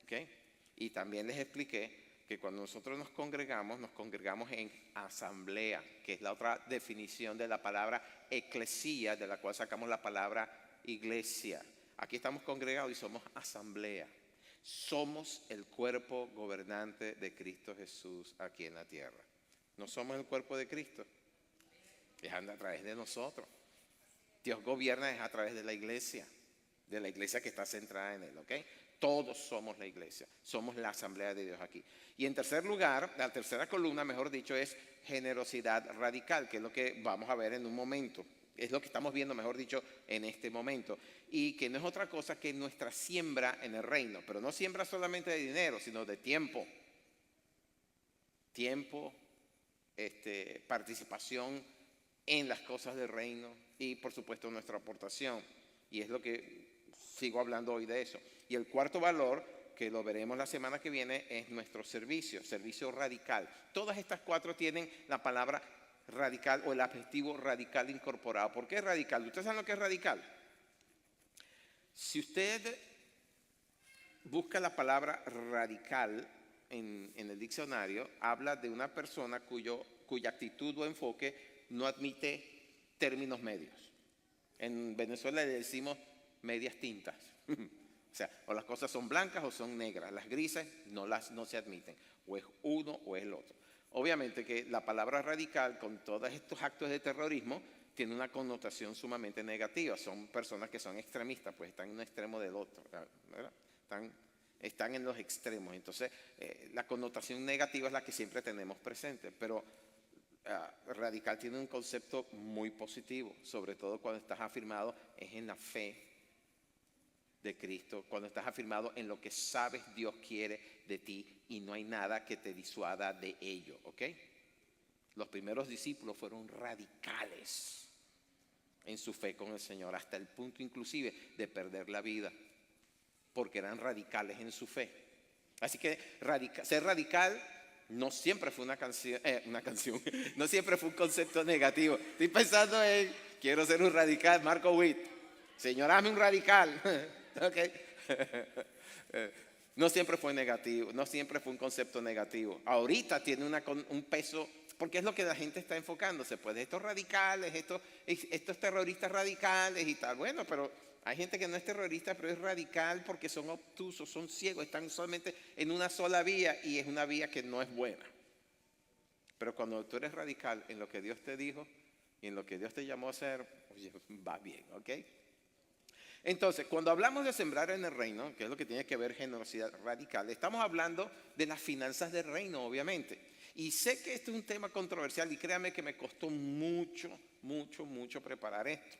¿Okay? Y también les expliqué que cuando nosotros nos congregamos en asamblea, que es la otra definición de la palabra eclesía, de la cual sacamos la palabra iglesia. Aquí estamos congregados y somos asamblea. Somos el cuerpo gobernante de Cristo Jesús aquí en la tierra. No somos el cuerpo de Cristo. Es a través de nosotros. Dios gobierna es a través de la iglesia que está centrada en Él, ¿ok? Todos somos la iglesia, somos la asamblea de Dios aquí. Y en tercer lugar, la tercera columna, mejor dicho, es generosidad radical, que es lo que vamos a ver en un momento. Es lo que estamos viendo, mejor dicho, en este momento. Y que no es otra cosa que nuestra siembra en el reino. Pero no siembra solamente de dinero, sino de tiempo. Tiempo, participación en las cosas del reino y, por supuesto, nuestra aportación. Y es lo que sigo hablando hoy de eso. Y el cuarto valor, que lo veremos la semana que viene, es nuestro servicio radical. Todas estas 4 tienen la palabra radical o el adjetivo radical incorporado. ¿Por qué radical? ¿Ustedes saben lo que es radical? Si usted busca la palabra radical en el diccionario, habla de una persona cuya actitud o enfoque no admite términos medios. En Venezuela le decimos medias tintas. O sea, o las cosas son blancas o son negras. Las grises no se admiten. O es uno o es el otro. Obviamente que la palabra radical, con todos estos actos de terrorismo, tiene una connotación sumamente negativa. Son personas que son extremistas, pues están en un extremo del otro, ¿verdad? Están en los extremos. Entonces, la connotación negativa es la que siempre tenemos presente. Pero radical tiene un concepto muy positivo, sobre todo cuando estás afirmado es en la fe de Cristo, cuando estás afirmado en lo que sabes Dios quiere de ti y no hay nada que te disuada de ello, ¿ok? Los primeros discípulos fueron radicales en su fe con el Señor, hasta el punto inclusive de perder la vida, porque eran radicales en su fe. Así que ser radical no siempre fue una canción, no siempre fue un concepto negativo. Estoy pensando en, quiero ser un radical, Marco Witt. Señor, hazme un radical. Okay. No siempre fue negativo, no siempre fue un concepto negativo. Ahorita tiene un peso, porque es lo que la gente está enfocándose, pues de estos radicales, estos terroristas radicales y tal. Bueno, pero hay gente que no es terrorista, pero es radical porque son obtusos, son ciegos, están solamente en una sola vía y es una vía que no es buena. Pero cuando tú eres radical en lo que Dios te dijo y en lo que Dios te llamó a hacer, oye, va bien, ¿ok? Entonces, cuando hablamos de sembrar en el reino, que es lo que tiene que ver generosidad radical, estamos hablando de las finanzas del reino, obviamente. Y sé que esto es un tema controversial y créanme que me costó mucho preparar esto.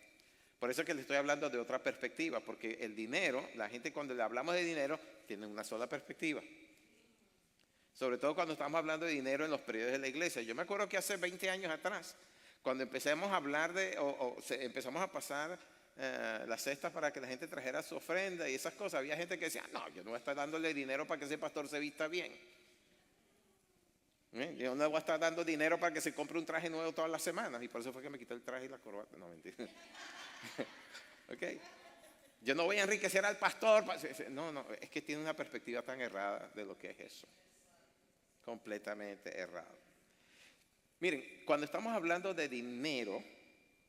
Por eso es que le estoy hablando de otra perspectiva, porque el dinero, la gente cuando le hablamos de dinero, tiene una sola perspectiva. Sobre todo cuando estamos hablando de dinero en los periodos de la iglesia. Yo me acuerdo que hace 20 años atrás, cuando empezamos a hablar empezamos a pasar las cestas para que la gente trajera su ofrenda y esas cosas, había gente que decía, no, yo no voy a estar dándole dinero para que ese pastor se vista bien. Yo no voy a estar dando dinero para que se compre un traje nuevo todas las semanas. Y por eso fue que me quité el traje y la corbata. No, mentira. Okay. Yo no voy a enriquecer al pastor. No, es que tiene una perspectiva tan errada de lo que es eso. Completamente errado. Miren, cuando estamos hablando de dinero,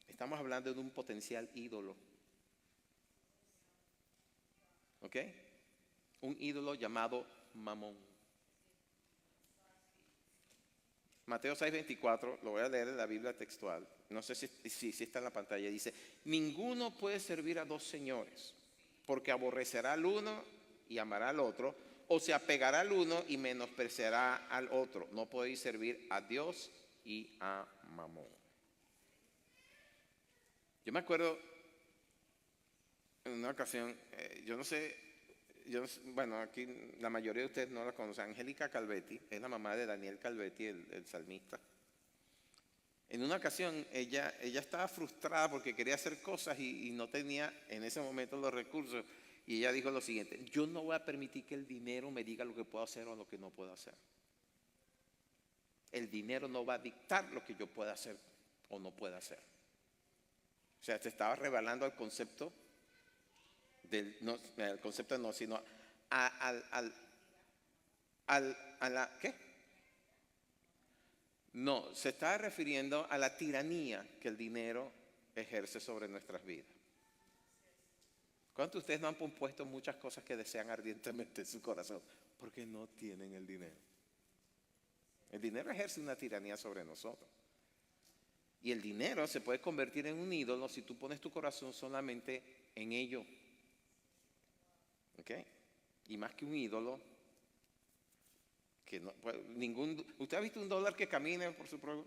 estamos hablando de un potencial ídolo. ¿Ok? Un ídolo llamado Mamón. Mateo 6:24, lo voy a leer en la Biblia textual. No sé si está en la pantalla. Dice, ninguno puede servir a 2 señores, porque aborrecerá al uno y amará al otro, o se apegará al uno y menospreciará al otro. No podéis servir a Dios y a Mamón. Yo me acuerdo en una ocasión, yo no sé bueno, aquí la mayoría de ustedes no la conocen. Angélica Calvetti es la mamá de Daniel Calvetti, el salmista. En una ocasión ella estaba frustrada porque quería hacer cosas y no tenía en ese momento los recursos. Y ella dijo lo siguiente: yo no voy a permitir que el dinero me diga lo que puedo hacer o lo que no puedo hacer. El dinero no va a dictar lo que yo pueda hacer o no pueda hacer. O sea, se estaba revelando al concepto el concepto no, sino a la, ¿qué? No, se está refiriendo a la tiranía que el dinero ejerce sobre nuestras vidas. ¿Cuántos de ustedes no han puesto muchas cosas que desean ardientemente en su corazón? Porque no tienen el dinero. El dinero ejerce una tiranía sobre nosotros. Y el dinero se puede convertir en un ídolo si tú pones tu corazón solamente en ello. ¿Ok? Y más que un ídolo, que no, pues, ¿usted ha visto un dólar que camine por su propio?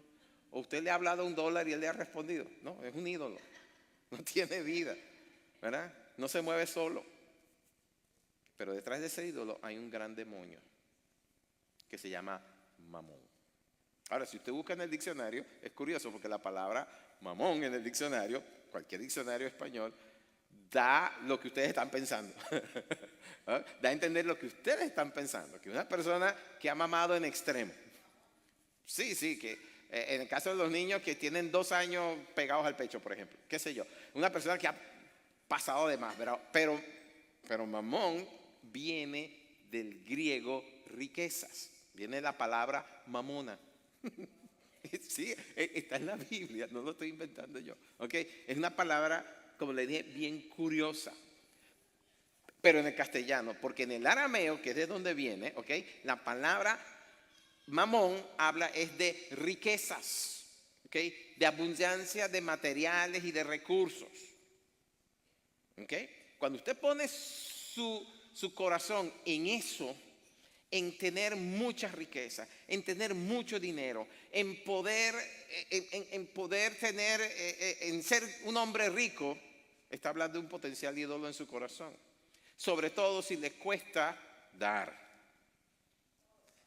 ¿O usted le ha hablado a un dólar y él le ha respondido? No, es un ídolo. No tiene vida, ¿verdad? No se mueve solo. Pero detrás de ese ídolo hay un gran demonio que se llama Mamón. Ahora, si usted busca en el diccionario, es curioso porque la palabra mamón en el diccionario, cualquier diccionario español, da lo que ustedes están pensando. ¿Ah? Da a entender lo que ustedes están pensando, que una persona que ha mamado en extremo. Sí, que en el caso de los niños que tienen 2 años pegados al pecho, por ejemplo, qué sé yo, una persona que ha pasado de más, pero mamón viene del griego riquezas, viene de la palabra mamona. Sí, está en la Biblia, no lo estoy inventando yo. ¿Okay? Es una palabra, como le dije, bien curiosa. Pero en el castellano, porque en el arameo, que es de donde viene, ¿okay? La palabra mamón es de riquezas, ¿okay? De abundancia de materiales y de recursos. ¿Okay? Cuando usted pone su corazón en eso, en tener mucha riqueza, en tener mucho dinero, en poder tener, en ser un hombre rico, está hablando de un potencial ídolo en su corazón. Sobre todo si le cuesta dar,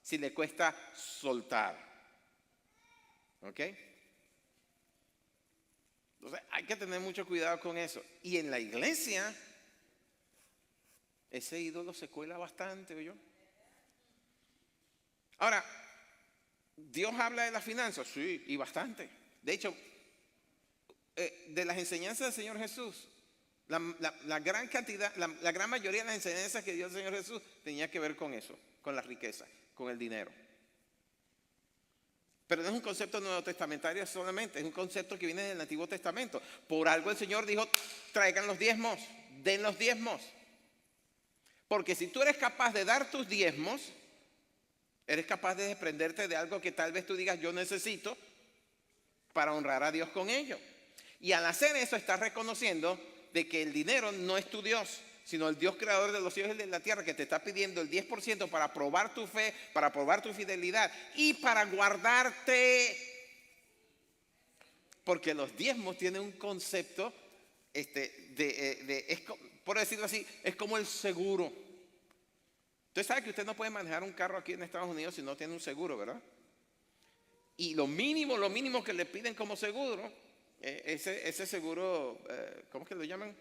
si le cuesta soltar. ¿Ok? Entonces hay que tener mucho cuidado con eso. Y en la iglesia, ese ídolo se cuela bastante, ¿oyó? Ahora, ¿Dios habla de las finanzas? Sí, y bastante. De hecho, de las enseñanzas del Señor Jesús, la gran cantidad, la gran mayoría de las enseñanzas que dio el Señor Jesús tenía que ver con eso, con la riqueza, con el dinero. Pero no es un concepto nuevo testamentario solamente, es un concepto que viene del Antiguo Testamento. Por algo el Señor dijo: traigan los diezmos, den los diezmos. Porque si tú eres capaz de dar tus diezmos, eres capaz de desprenderte de algo que tal vez tú digas yo necesito para honrar a Dios con ello. Y al hacer eso estás reconociendo de que el dinero no es tu Dios, sino el Dios creador de los cielos y de la tierra, que te está pidiendo el 10% para probar tu fe, para probar tu fidelidad y para guardarte. Porque los diezmos tienen un concepto, por decirlo así, es como el seguro. Usted sabe que usted no puede manejar un carro aquí en Estados Unidos si no tiene un seguro, ¿verdad? Y lo mínimo que le piden como seguro, ese seguro, ¿cómo es que lo llaman?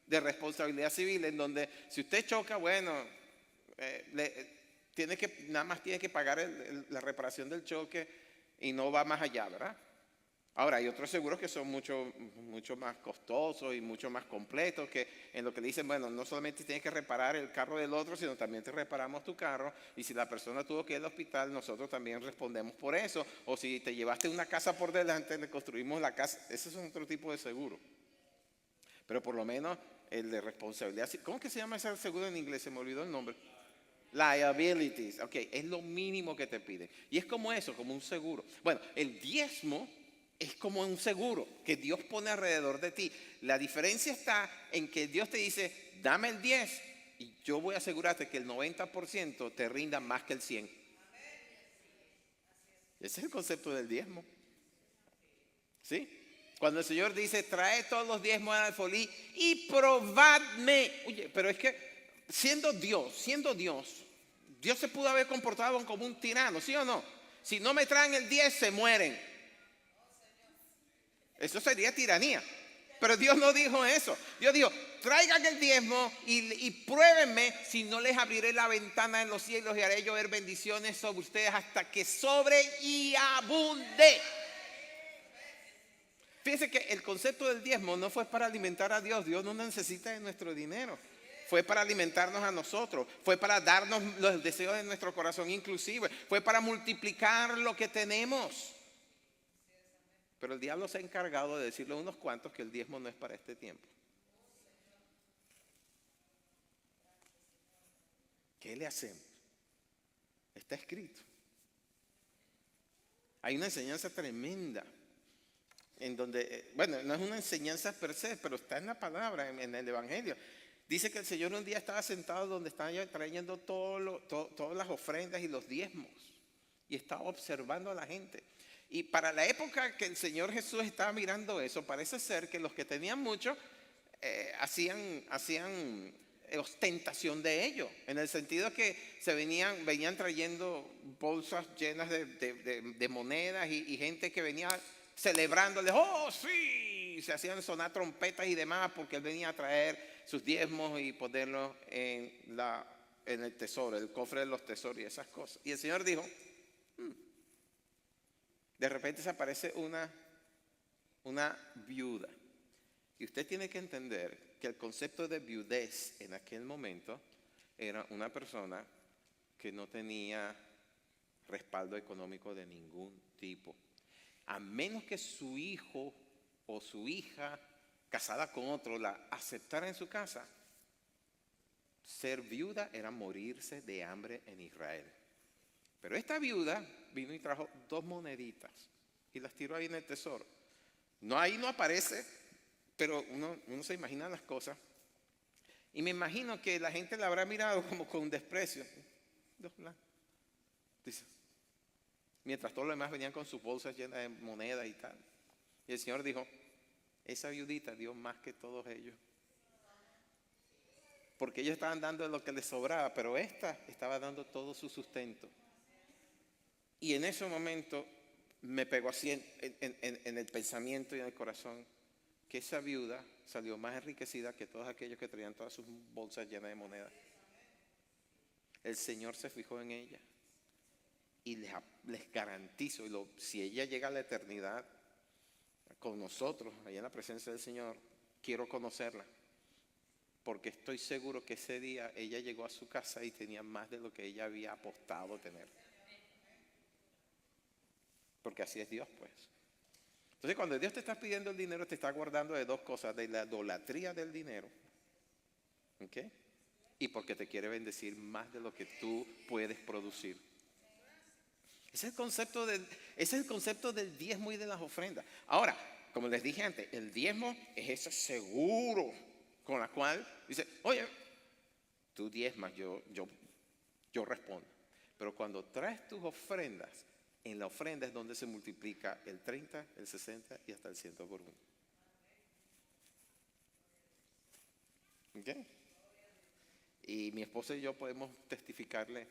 De responsabilidad civil, en donde si usted choca, bueno, nada más tiene que pagar la reparación del choque y no va más allá, ¿verdad? Ahora, hay otros seguros que son mucho más costosos y mucho más completos, que en lo que dicen, bueno, no solamente tienes que reparar el carro del otro, sino también te reparamos tu carro, y si la persona tuvo que ir al hospital, nosotros también respondemos por eso, o si te llevaste una casa por delante, le construimos la casa. Ese es otro tipo de seguro. Pero por lo menos el de responsabilidad, ¿cómo que se llama ese seguro en inglés? Se me olvidó el nombre. Liabilities, ok, es lo mínimo que te piden. Y es como eso, como un seguro. Bueno, el diezmo es como un seguro que Dios pone alrededor de ti. La diferencia está en que Dios te dice, dame el 10 y yo voy a asegurarte que el 90% te rinda más que el 100. Ese es el concepto del diezmo. ¿Sí? Cuando el Señor dice, trae todos los diezmos al alfolí y probadme. Oye, pero es que siendo Dios, Dios se pudo haber comportado como un tirano, ¿sí o no? Si no me traen el 10, se mueren. Eso sería tiranía. Pero Dios no dijo eso. Dios dijo, traigan el diezmo y pruébenme si no les abriré la ventana en los cielos y haré llover bendiciones sobre ustedes hasta que sobre y abunde. Fíjense que el concepto del diezmo no fue para alimentar a Dios. Dios no necesita de nuestro dinero. Fue para alimentarnos a nosotros. Fue para darnos los deseos de nuestro corazón inclusive. Fue para multiplicar lo que tenemos. Pero el diablo se ha encargado de decirle a unos cuantos que el diezmo no es para este tiempo. ¿Qué le hacemos? Está escrito. Hay una enseñanza tremenda en donde, bueno, no es una enseñanza per se, pero está en la palabra, en el Evangelio. Dice que el Señor un día estaba sentado donde estaban trayendo todas las ofrendas y los diezmos y estaba observando a la gente. Y para la época que el Señor Jesús estaba mirando eso, parece ser que los que tenían mucho hacían ostentación de ello, en el sentido que venían trayendo bolsas llenas de monedas y gente que venía celebrándoles, oh sí, se hacían sonar trompetas y demás porque él venía a traer sus diezmos y ponerlos en el tesoro, el cofre de los tesoros y esas cosas. Y el Señor dijo, de repente se aparece una viuda. Y usted tiene que entender que el concepto de viudez en aquel momento era una persona que no tenía respaldo económico de ningún tipo. A menos que su hijo o su hija casada con otro la aceptara en su casa, ser viuda era morirse de hambre en Israel. Pero esta viuda vino y trajo 2 moneditas y las tiró ahí en el tesoro. No, ahí no aparece, pero uno se imagina las cosas. Y me imagino que la gente la habrá mirado como con desprecio. Dice, mientras todos los demás venían con sus bolsas llenas de monedas y tal. Y el Señor dijo, esa viudita dio más que todos ellos. Porque ellos estaban dando lo que les sobraba, pero esta estaba dando todo su sustento. Y en ese momento me pegó así en el pensamiento y en el corazón que esa viuda salió más enriquecida que todos aquellos que traían todas sus bolsas llenas de monedas. El Señor se fijó en ella y les garantizo, si ella llega a la eternidad con nosotros, allá en la presencia del Señor, quiero conocerla. Porque estoy seguro que ese día ella llegó a su casa y tenía más de lo que ella había apostado tener. Porque así es Dios, pues. Entonces, cuando Dios te está pidiendo el dinero, te está guardando de 2 cosas: de la idolatría del dinero, ¿ok? Y porque te quiere bendecir más de lo que tú puedes producir. Ese es el concepto del diezmo y de las ofrendas. Ahora, como les dije antes, el diezmo es ese seguro con la cual dice, oye, tú diezmas, yo respondo. Pero cuando traes tus ofrendas, en la ofrenda es donde se multiplica el 30, el 60 y hasta el 100 por 1. ¿Ok? Y mi esposa y yo podemos testificarle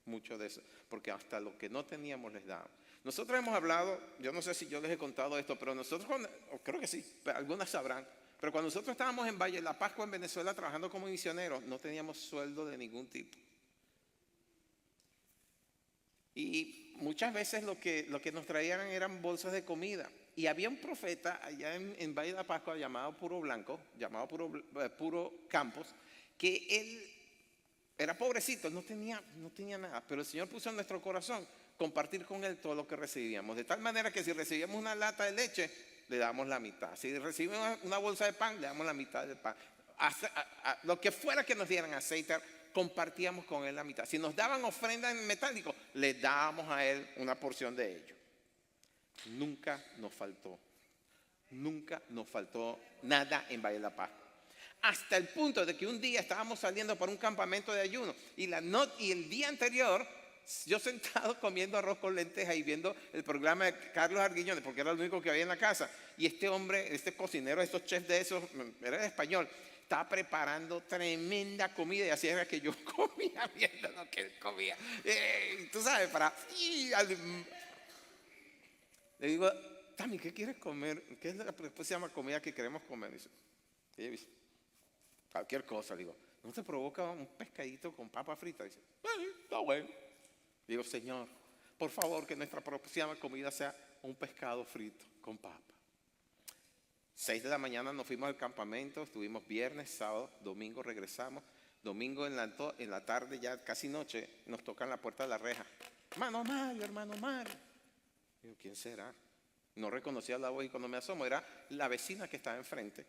mucho de eso, porque hasta lo que no teníamos les dábamos. Nosotros hemos hablado, yo no sé si yo les he contado esto, pero nosotros, creo que sí, algunas sabrán, pero cuando nosotros estábamos en Valle de la Pascua en Venezuela trabajando como misioneros, no teníamos sueldo de ningún tipo. Y muchas veces lo que nos traían eran bolsas de comida. Y había un profeta allá en Valle de la Pascua llamado Puro Blanco, llamado Puro Campos, que él era pobrecito, no tenía nada, pero el Señor puso en nuestro corazón compartir con él todo lo que recibíamos. De tal manera que si recibíamos una lata de leche, le damos la mitad. Si recibimos una bolsa de pan, le damos la mitad del pan. Lo que fuera que nos dieran, aceite, compartíamos con él la mitad. Si nos daban ofrenda en metálico, le dábamos a él una porción de ello. Nunca nos faltó nada en Valle de la Pascua. Hasta el punto de que un día estábamos saliendo para un campamento de ayuno y el día anterior, yo sentado comiendo arroz con lentejas y viendo el programa de Carlos Arguiñones, porque era lo único que había en la casa, y este hombre, este cocinero, estos chefs de esos, era español, está preparando tremenda comida. Y así era que yo comía viendo lo que él comía. Tú sabes, le digo, Tami, ¿qué quieres comer? ¿Qué es lo que se llama comida que queremos comer? Dice, ella dice, cualquier cosa. Digo, ¿no te provoca un pescadito con papa frita? Dice, está bueno. Digo, Señor, por favor, que nuestra próxima comida sea un pescado frito con papa. 6 de la mañana nos fuimos al campamento, estuvimos viernes, sábado, domingo regresamos. Domingo en la tarde, ya casi noche, nos tocan la puerta de la reja. Hermano Mario, hermano Mario. Digo, ¿quién será? No reconocía la voz y cuando me asomo era la vecina que estaba enfrente.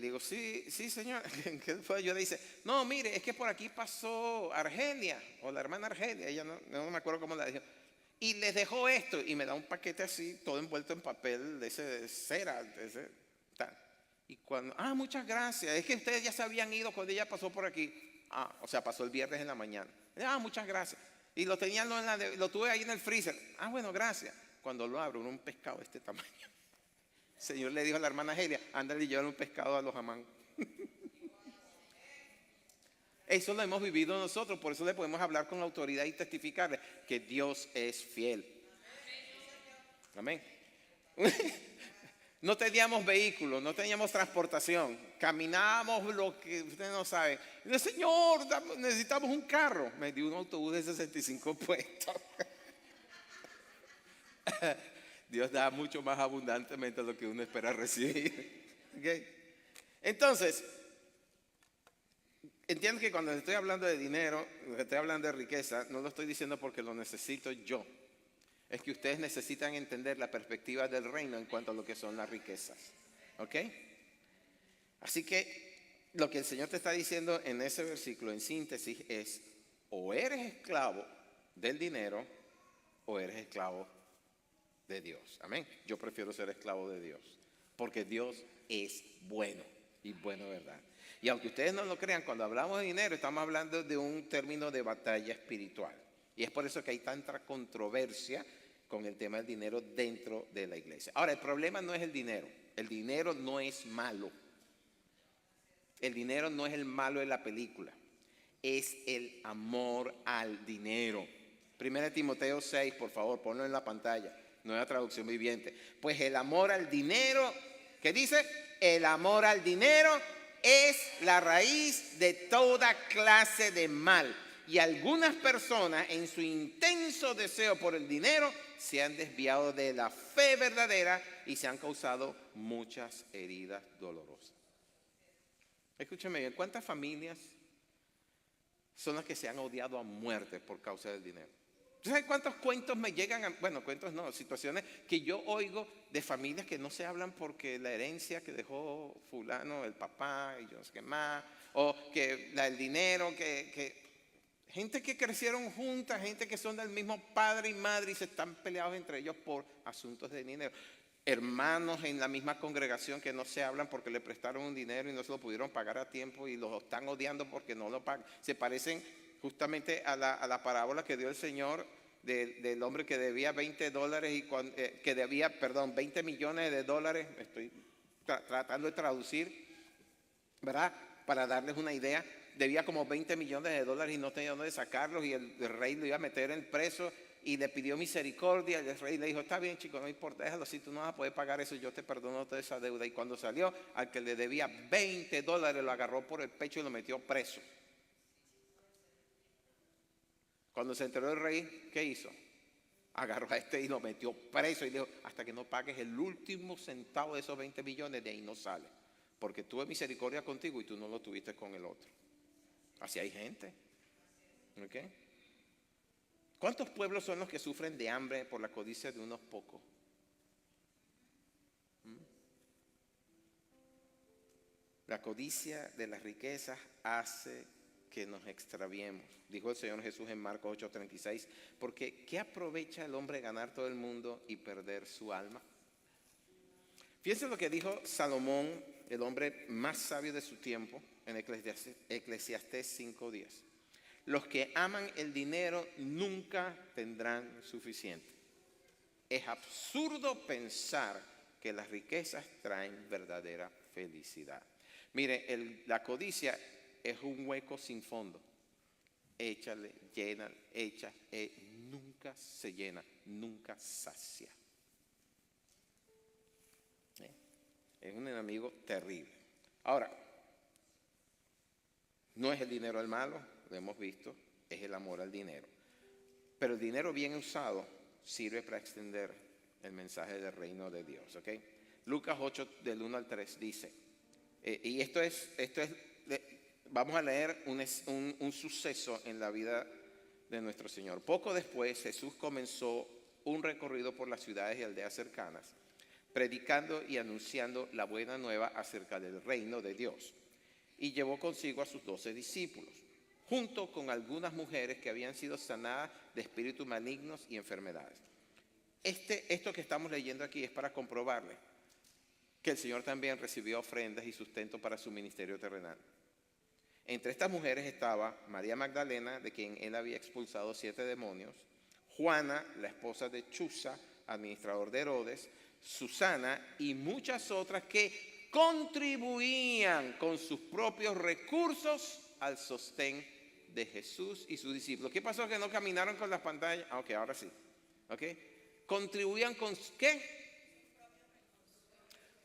Digo, sí, señor. ¿Qué fue? Yo le dice, no, mire, es que por aquí pasó Argelia, o la hermana Argelia, ella no me acuerdo cómo la dijo. Y les dejó esto, y me da un paquete así, todo envuelto en papel de ese cera, tal. Y cuando, muchas gracias, es que ustedes ya se habían ido cuando ella pasó por aquí. O sea, pasó el viernes en la mañana. Muchas gracias. Y lo tenían, lo tuve ahí en el freezer. Bueno, gracias. Cuando lo abro, un pescado de este tamaño. El Señor le dijo a la hermana Argelia, ándale y llévale un pescado a los Amán. Eso lo hemos vivido nosotros, por eso le podemos hablar con autoridad y testificarle que Dios es fiel. Amén. No teníamos vehículos, no teníamos transportación, caminábamos lo que ustedes no saben. Y el Señor, necesitamos un carro. Me dio un autobús de 65 puestos. Dios da mucho más abundantemente de lo que uno espera recibir. ¿Okay? Entonces, entiendo que cuando estoy hablando de dinero, estoy hablando de riqueza, no lo estoy diciendo porque lo necesito yo. Es que ustedes necesitan entender la perspectiva del reino en cuanto a lo que son las riquezas. ¿Ok? Así que lo que el Señor te está diciendo en ese versículo, en síntesis, es o eres esclavo del dinero o eres esclavo de Dios. Amén. Yo prefiero ser esclavo de Dios porque Dios es bueno y bueno, ¿verdad? Y aunque ustedes no lo crean, cuando hablamos de dinero estamos hablando de un término de batalla espiritual. Y es por eso que hay tanta controversia con el tema del dinero dentro de la iglesia. Ahora, el problema no es el dinero. El dinero no es malo. El dinero no es el malo de la película. Es el amor al dinero. 1 Timoteo 6, por favor, ponlo en la pantalla. Nueva traducción viviente. Pues el amor al dinero, ¿qué dice? El amor al dinero es la raíz de toda clase de mal. Y algunas personas en su intenso deseo por el dinero se han desviado de la fe verdadera y se han causado muchas heridas dolorosas. Escúcheme bien, ¿cuántas familias son las que se han odiado a muerte por causa del dinero? ¿Sabes cuántos cuentos me llegan? Bueno, cuentos no, situaciones que yo oigo de familias que no se hablan porque la herencia que dejó fulano, el papá y yo no sé qué más, o que el dinero gente que crecieron juntas, gente que son del mismo padre y madre y se están peleados entre ellos por asuntos de dinero. Hermanos en la misma congregación que no se hablan porque le prestaron un dinero y no se lo pudieron pagar a tiempo y los están odiando porque no lo pagan. Se parecen justamente a la parábola que dio el Señor del hombre que debía $20 y que debía, 20 millones de dólares. Estoy tratando de traducir, ¿verdad? Para darles una idea. Debía como 20 millones de dólares y no tenía dónde sacarlos y el rey lo iba a meter en preso y le pidió misericordia. El rey le dijo, está bien, chico, no importa, déjalo, si tú no vas a poder pagar eso, yo te perdono toda esa deuda. Y cuando salió, al que le debía $20 lo agarró por el pecho y lo metió preso. Cuando se enteró el rey, ¿qué hizo? Agarró a este y lo metió preso y dijo, hasta que no pagues el último centavo de esos 20 millones, de ahí no sale. Porque tuve misericordia contigo y tú no lo tuviste con el otro. Así hay gente. ¿Ok? ¿Cuántos pueblos son los que sufren de hambre por la codicia de unos pocos? La codicia de las riquezas hace que nos extraviemos. Dijo el Señor Jesús en Marcos 8:36, porque ¿qué aprovecha el hombre ganar todo el mundo y perder su alma? Fíjense lo que dijo Salomón, el hombre más sabio de su tiempo, en Eclesiastés 5:10. Los que aman el dinero nunca tendrán suficiente. Es absurdo pensar que las riquezas traen verdadera felicidad. Mire, la codicia es un hueco sin fondo. Échale, llena, echa, nunca se llena, nunca sacia. Es un enemigo terrible. Ahora, no es el dinero el malo, lo hemos visto, es el amor al dinero. Pero el dinero bien usado sirve para extender el mensaje del reino de Dios. ¿Ok? Lucas 8, del 1 al 3 dice, y esto es, vamos a leer un suceso en la vida de nuestro Señor. Poco después Jesús comenzó un recorrido por las ciudades y aldeas cercanas, predicando y anunciando la buena nueva acerca del reino de Dios. Y llevó consigo a sus 12 discípulos, junto con algunas mujeres que habían sido sanadas de espíritus malignos y enfermedades. Esto que estamos leyendo aquí es para comprobarle que el Señor también recibió ofrendas y sustento para su ministerio terrenal. Entre estas mujeres estaba María Magdalena, de quien él había expulsado 7 demonios, Juana, la esposa de Chuza, administrador de Herodes, Susana y muchas otras que contribuían con sus propios recursos al sostén de Jesús y sus discípulos. ¿Qué pasó? Que no caminaron con las pantallas. Ok, ahora sí. Ok. Contribuían con ¿qué?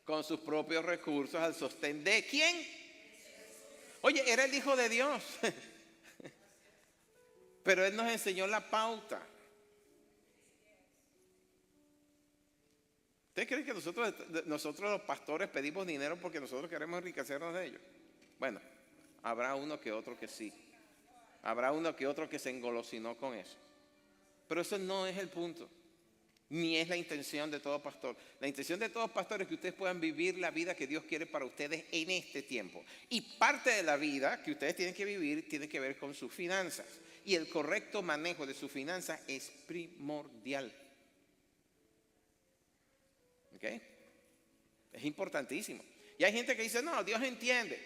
Con sus propios recursos al sostén de ¿quién? Oye, era el Hijo de Dios. Pero Él nos enseñó la pauta. ¿Usted cree que nosotros los pastores pedimos dinero porque nosotros queremos enriquecernos de ellos? Bueno, habrá uno que otro que sí. Habrá uno que otro que se engolosinó con eso. Pero eso no es el punto. Ni es la intención de todo pastor. La intención de todo pastor es que ustedes puedan vivir la vida que Dios quiere para ustedes en este tiempo. Y parte de la vida que ustedes tienen que vivir tiene que ver con sus finanzas. Y el correcto manejo de sus finanzas es primordial. ¿Ok? Es importantísimo. Y hay gente que dice, no, Dios entiende.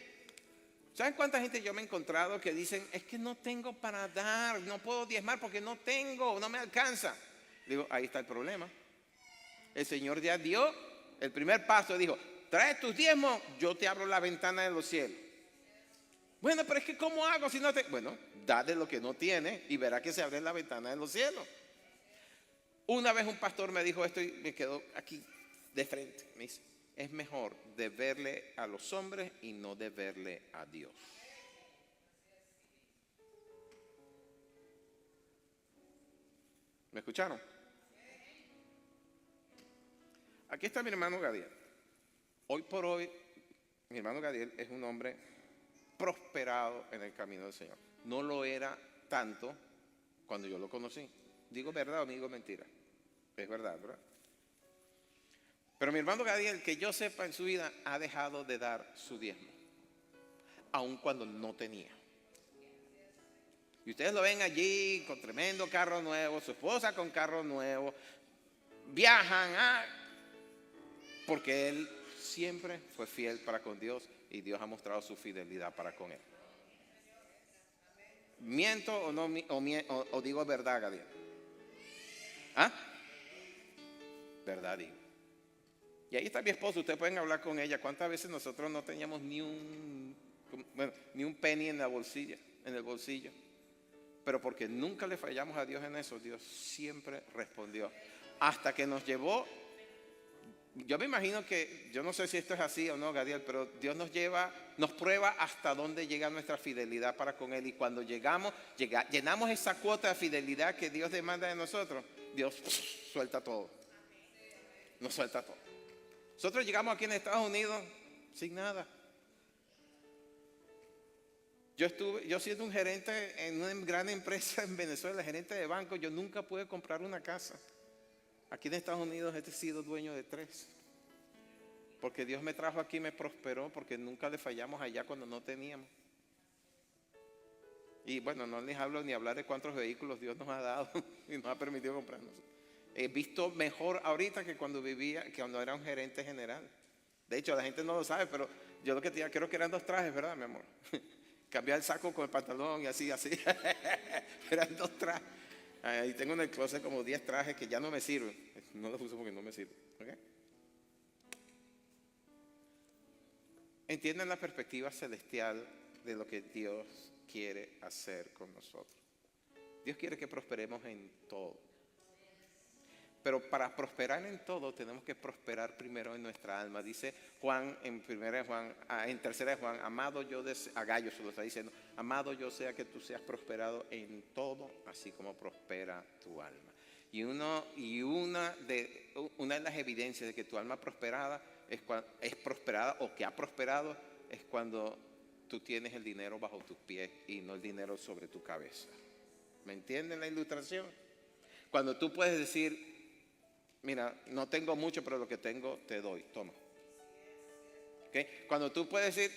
¿Saben cuánta gente yo me he encontrado que dicen, es que no tengo para dar, no puedo diezmar porque no tengo, no me alcanza? Digo, ahí está el problema. El Señor ya dio el primer paso, dijo, trae tus diezmos, yo te abro la ventana de los cielos. Bueno, pero es que ¿cómo hago si no te...? Bueno, da de lo que no tiene y verá que se abre la ventana de los cielos. Una vez un pastor me dijo esto y me quedó aquí de frente. Me dice, es mejor deberle a los hombres y no deberle a Dios. ¿Me escucharon? Aquí está mi hermano Gadiel. Hoy por hoy, mi hermano Gadiel es un hombre prosperado en el camino del Señor. No lo era tanto cuando yo lo conocí. ¿Digo verdad o digo mentira? Es verdad, ¿verdad? Pero mi hermano Gadiel, que yo sepa en su vida, ha dejado de dar su diezmo, aun cuando no tenía. Y ustedes lo ven allí con tremendo carro nuevo, su esposa con carro nuevo, viajan, porque él siempre fue fiel para con Dios y Dios ha mostrado su fidelidad para con él. ¿Miento o no o digo verdad, Gadiel? ¿Ah? Verdad digo. Y ahí está mi esposa, ustedes pueden hablar con ella. ¿Cuántas veces nosotros no teníamos ni un penny en el bolsillo? Pero porque nunca le fallamos a Dios en eso, Dios siempre respondió. Hasta que nos llevó, yo me imagino que, yo no sé si esto es así o no, Gadiel, pero Dios nos prueba hasta dónde llega nuestra fidelidad para con Él. Y cuando llenamos esa cuota de fidelidad que Dios demanda de nosotros, Dios suelta todo. Nos suelta todo. Nosotros llegamos aquí en Estados Unidos sin nada. Yo siendo un gerente en una gran empresa en Venezuela, gerente de banco, yo nunca pude comprar una casa. Aquí en Estados Unidos he sido dueño de 3. Porque Dios me trajo aquí y me prosperó, porque nunca le fallamos allá cuando no teníamos. Y bueno, no les hablo ni hablar de cuántos vehículos Dios nos ha dado y nos ha permitido comprarnos. He visto mejor ahorita que cuando era un gerente general. De hecho, la gente no lo sabe, pero yo lo que tenía, creo que eran 2 trajes, ¿verdad, mi amor? Cambiar el saco con el pantalón y así. Eran 2 trajes. Ahí tengo en el closet como 10 trajes que ya no me sirven. No los uso porque no me sirven. ¿Okay? entiendan la perspectiva celestial de lo que Dios quiere hacer con nosotros. Dios quiere que prosperemos en todo. Pero para prosperar en todo tenemos que prosperar primero en nuestra alma. Dice Juan en tercera de Juan, amado yo a Gallo se lo está diciendo, amado yo sea que tú seas prosperado en todo, así como prospera tu alma. Y una de las evidencias de que tu alma es prosperada o que ha prosperado es cuando tú tienes el dinero bajo tus pies y no el dinero sobre tu cabeza. ¿Me entienden la ilustración? Cuando tú puedes decir, mira, no tengo mucho, pero lo que tengo te doy, toma. ¿Okay? Cuando tú puedes decir,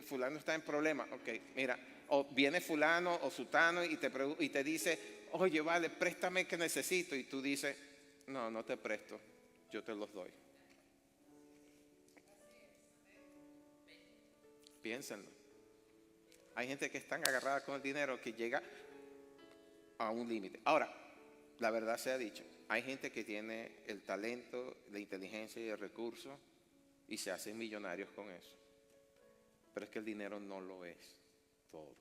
fulano está en problema, ok, mira, o viene fulano o sutano y te dice, oye, vale, préstame que necesito, y tú dices, no, no te presto, yo te los doy. Piénsenlo. Hay gente que está agarrada con el dinero que llega a un límite. Ahora, la verdad sea dicha, hay gente que tiene el talento, la inteligencia y el recurso y se hacen millonarios con eso. Pero es que el dinero no lo es todo.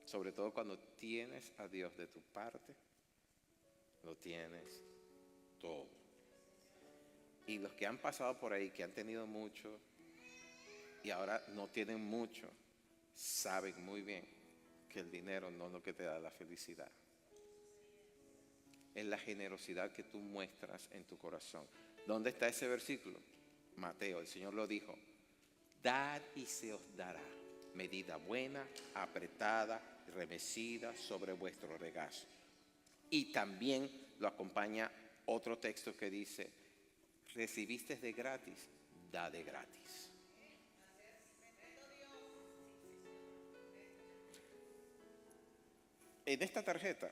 Sobre todo cuando tienes a Dios de tu parte, lo tienes todo. Y los que han pasado por ahí, que han tenido mucho y ahora no tienen mucho, saben muy bien que el dinero no es lo que te da la felicidad. Es la generosidad que tú muestras en tu corazón. ¿Dónde está ese versículo? Mateo, el Señor lo dijo, dad y se os dará, medida buena, apretada, remecida sobre vuestro regazo. Y también lo acompaña otro texto que dice, recibiste de gratis, da de gratis. En esta tarjeta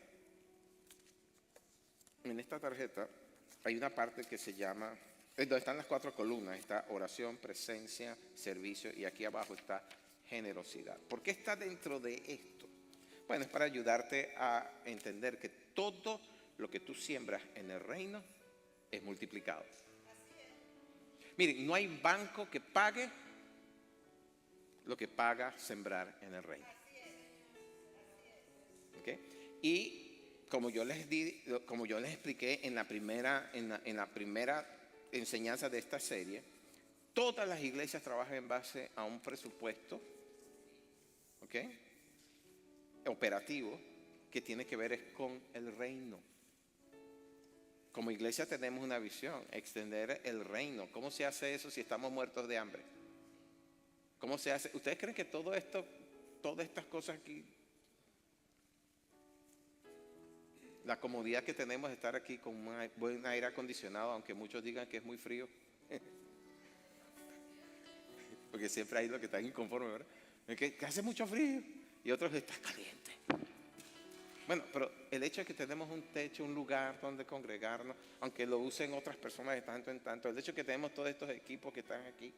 hay una parte que se llama, donde están las 4 columnas, está oración, presencia, servicio, y aquí abajo está generosidad. ¿Por qué está dentro de esto? Bueno, es para ayudarte a entender que todo lo que tú siembras en el reino es multiplicado. Miren, no hay banco que pague lo que paga sembrar en el reino. ¿Okay? Y como yo les expliqué en la primera enseñanza de esta serie, todas las iglesias trabajan en base a un presupuesto, ¿okay?, operativo, que tiene que ver con el reino. Como iglesia tenemos una visión, extender el reino. ¿Cómo se hace eso si estamos muertos de hambre? ¿Cómo se hace? ¿Ustedes creen que todas estas cosas aquí, la comodidad que tenemos de estar aquí con un buen aire acondicionado, aunque muchos digan que es muy frío? Porque siempre hay los que están inconformes, ¿verdad? Que hace mucho frío y otros que está caliente. Bueno, pero el hecho de que tenemos un techo, un lugar donde congregarnos, aunque lo usen otras personas de tanto en tanto, el hecho de que tenemos todos estos equipos que están aquí,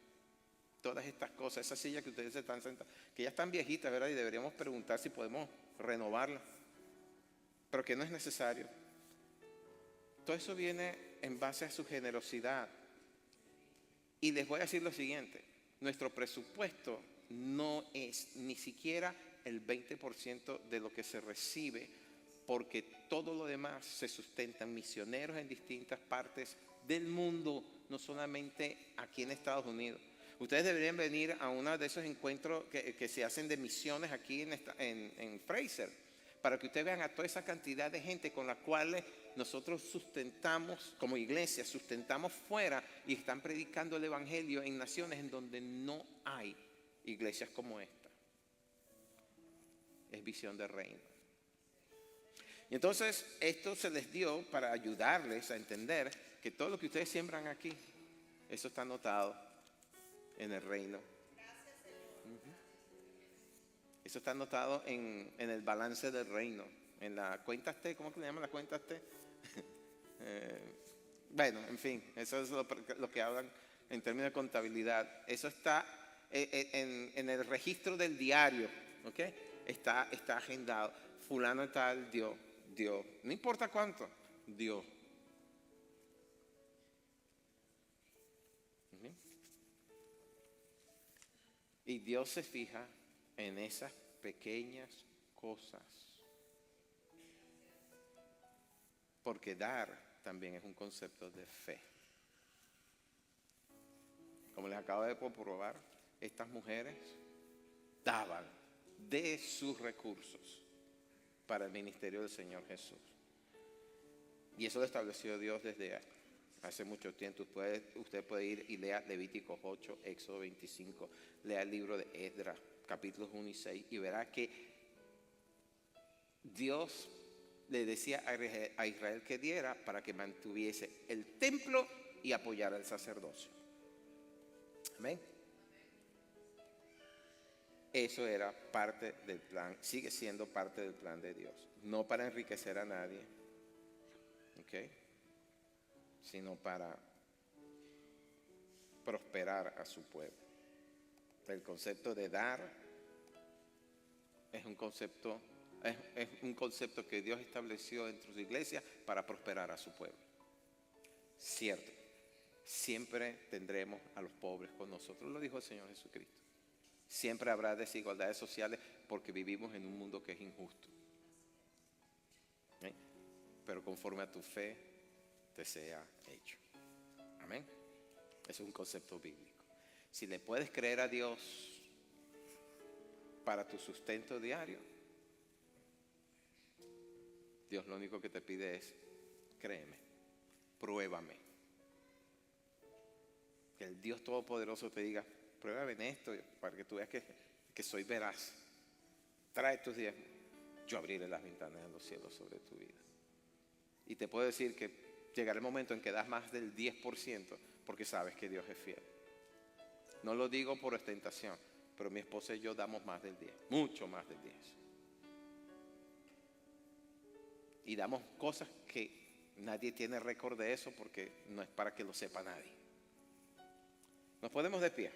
todas estas cosas, esas sillas que ustedes están sentados, que ya están viejitas, ¿verdad? Y deberíamos preguntar si podemos renovarlas, pero que no es necesario. Todo eso viene en base a su generosidad. Y les voy a decir lo siguiente, nuestro presupuesto no es ni siquiera el 20% de lo que se recibe, porque todo lo demás se sustenta en misioneros en distintas partes del mundo, no solamente aquí en Estados Unidos. Ustedes deberían venir a uno de esos encuentros que se hacen de misiones aquí en Fraser, para que ustedes vean a toda esa cantidad de gente con la cual nosotros sustentamos, como iglesia, sustentamos fuera, y están predicando el evangelio en naciones en donde no hay iglesias como esta. Es visión de reino. Y entonces esto se les dio para ayudarles a entender que todo lo que ustedes siembran aquí, eso está anotado en el reino. Eso está anotado en el balance del reino, en la cuenta T. ¿Cómo que le llaman la cuenta T? Bueno, en fin, eso es lo que hablan en términos de contabilidad. Eso está en el registro del diario, ¿ok? Está agendado. Fulano tal dio. No importa cuánto, dio. Y Dios se fija en esas pequeñas cosas. Porque dar también es un concepto de fe. Como les acabo de comprobar, estas mujeres daban de sus recursos para el ministerio del Señor Jesús. Y eso lo estableció Dios desde hace mucho tiempo. Usted puede ir y lea Levíticos 8, Éxodo 25, lea el libro de Esdras, capítulos 1 y 6, y verá que Dios le decía a Israel que diera para que mantuviese el templo y apoyara el sacerdocio. Amén. Eso era parte del plan, sigue siendo parte del plan de Dios. No para enriquecer a nadie, ¿ok?, sino para prosperar a su pueblo. El concepto de dar es un concepto que Dios estableció entre su iglesia para prosperar a su pueblo. Cierto, siempre tendremos a los pobres con nosotros, lo dijo el Señor Jesucristo. Siempre habrá desigualdades sociales porque vivimos en un mundo que es injusto. ¿Eh? Pero conforme a tu fe te sea hecho. Amén. Eso es un concepto bíblico. Si le puedes creer a Dios para tu sustento diario, Dios lo único que te pide es: créeme, pruébame. Que el Dios Todopoderoso te diga: pruébame en esto para que tú veas que soy veraz. Trae tus diezmos, yo abriré las ventanas de los cielos sobre tu vida. Y te puedo decir que llegará el momento en que das más del 10% porque sabes que Dios es fiel. No lo digo por ostentación, pero mi esposa y yo damos más del 10, mucho más del 10. Y damos cosas que nadie tiene récord de eso porque no es para que lo sepa nadie. Nos ponemos de pie.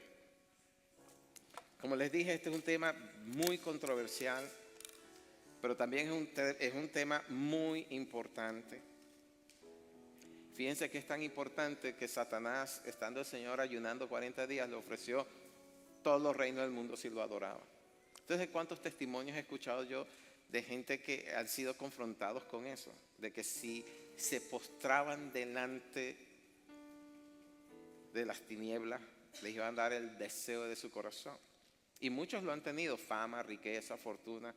Como les dije, este es un tema muy controversial, pero también es un tema muy importante. Fíjense que es tan importante que Satanás, estando el Señor ayunando 40 días, le ofreció todos los reinos del mundo si lo adoraba. Entonces, ¿cuántos testimonios he escuchado yo de gente que han sido confrontados con eso? De que si se postraban delante de las tinieblas, les iban a dar el deseo de su corazón. Y muchos lo han tenido: fama, riqueza, fortuna,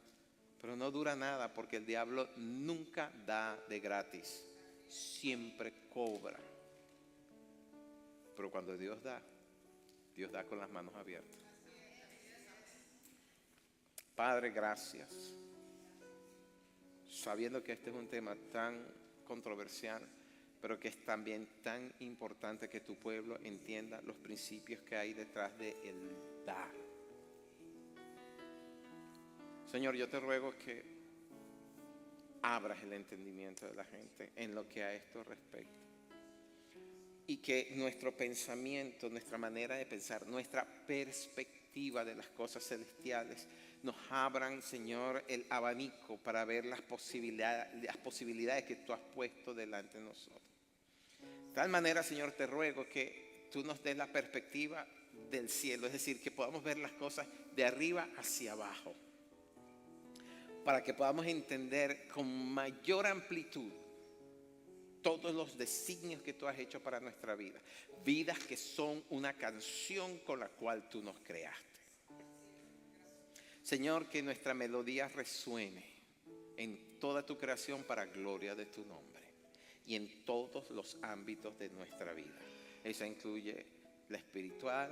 pero no dura nada porque el diablo nunca da de gratis, siempre cobra. Pero cuando Dios da con las manos abiertas. Padre, gracias. Sabiendo que este es un tema tan controversial, pero que es también tan importante que tu pueblo entienda los principios que hay detrás de el dar. Señor, yo te ruego que abras el entendimiento de la gente en lo que a esto respecta. Y que nuestro pensamiento, nuestra manera de pensar, nuestra perspectiva de las cosas celestiales nos abran, Señor, el abanico para ver las posibilidades que tú has puesto delante de nosotros. De tal manera, Señor, te ruego que tú nos des la perspectiva del cielo, es decir, que podamos ver las cosas de arriba hacia abajo, para que podamos entender con mayor amplitud todos los designios que tú has hecho para nuestra vida. Vidas que son una canción con la cual tú nos creaste. Señor, que nuestra melodía resuene en toda tu creación para gloria de tu nombre y en todos los ámbitos de nuestra vida. Eso incluye la espiritual,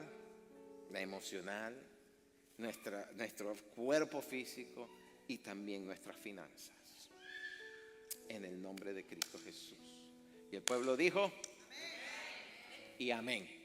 la emocional, nuestro cuerpo físico y también nuestras finanzas. En el nombre de Cristo Jesús. Y el pueblo dijo: amén. Y amén.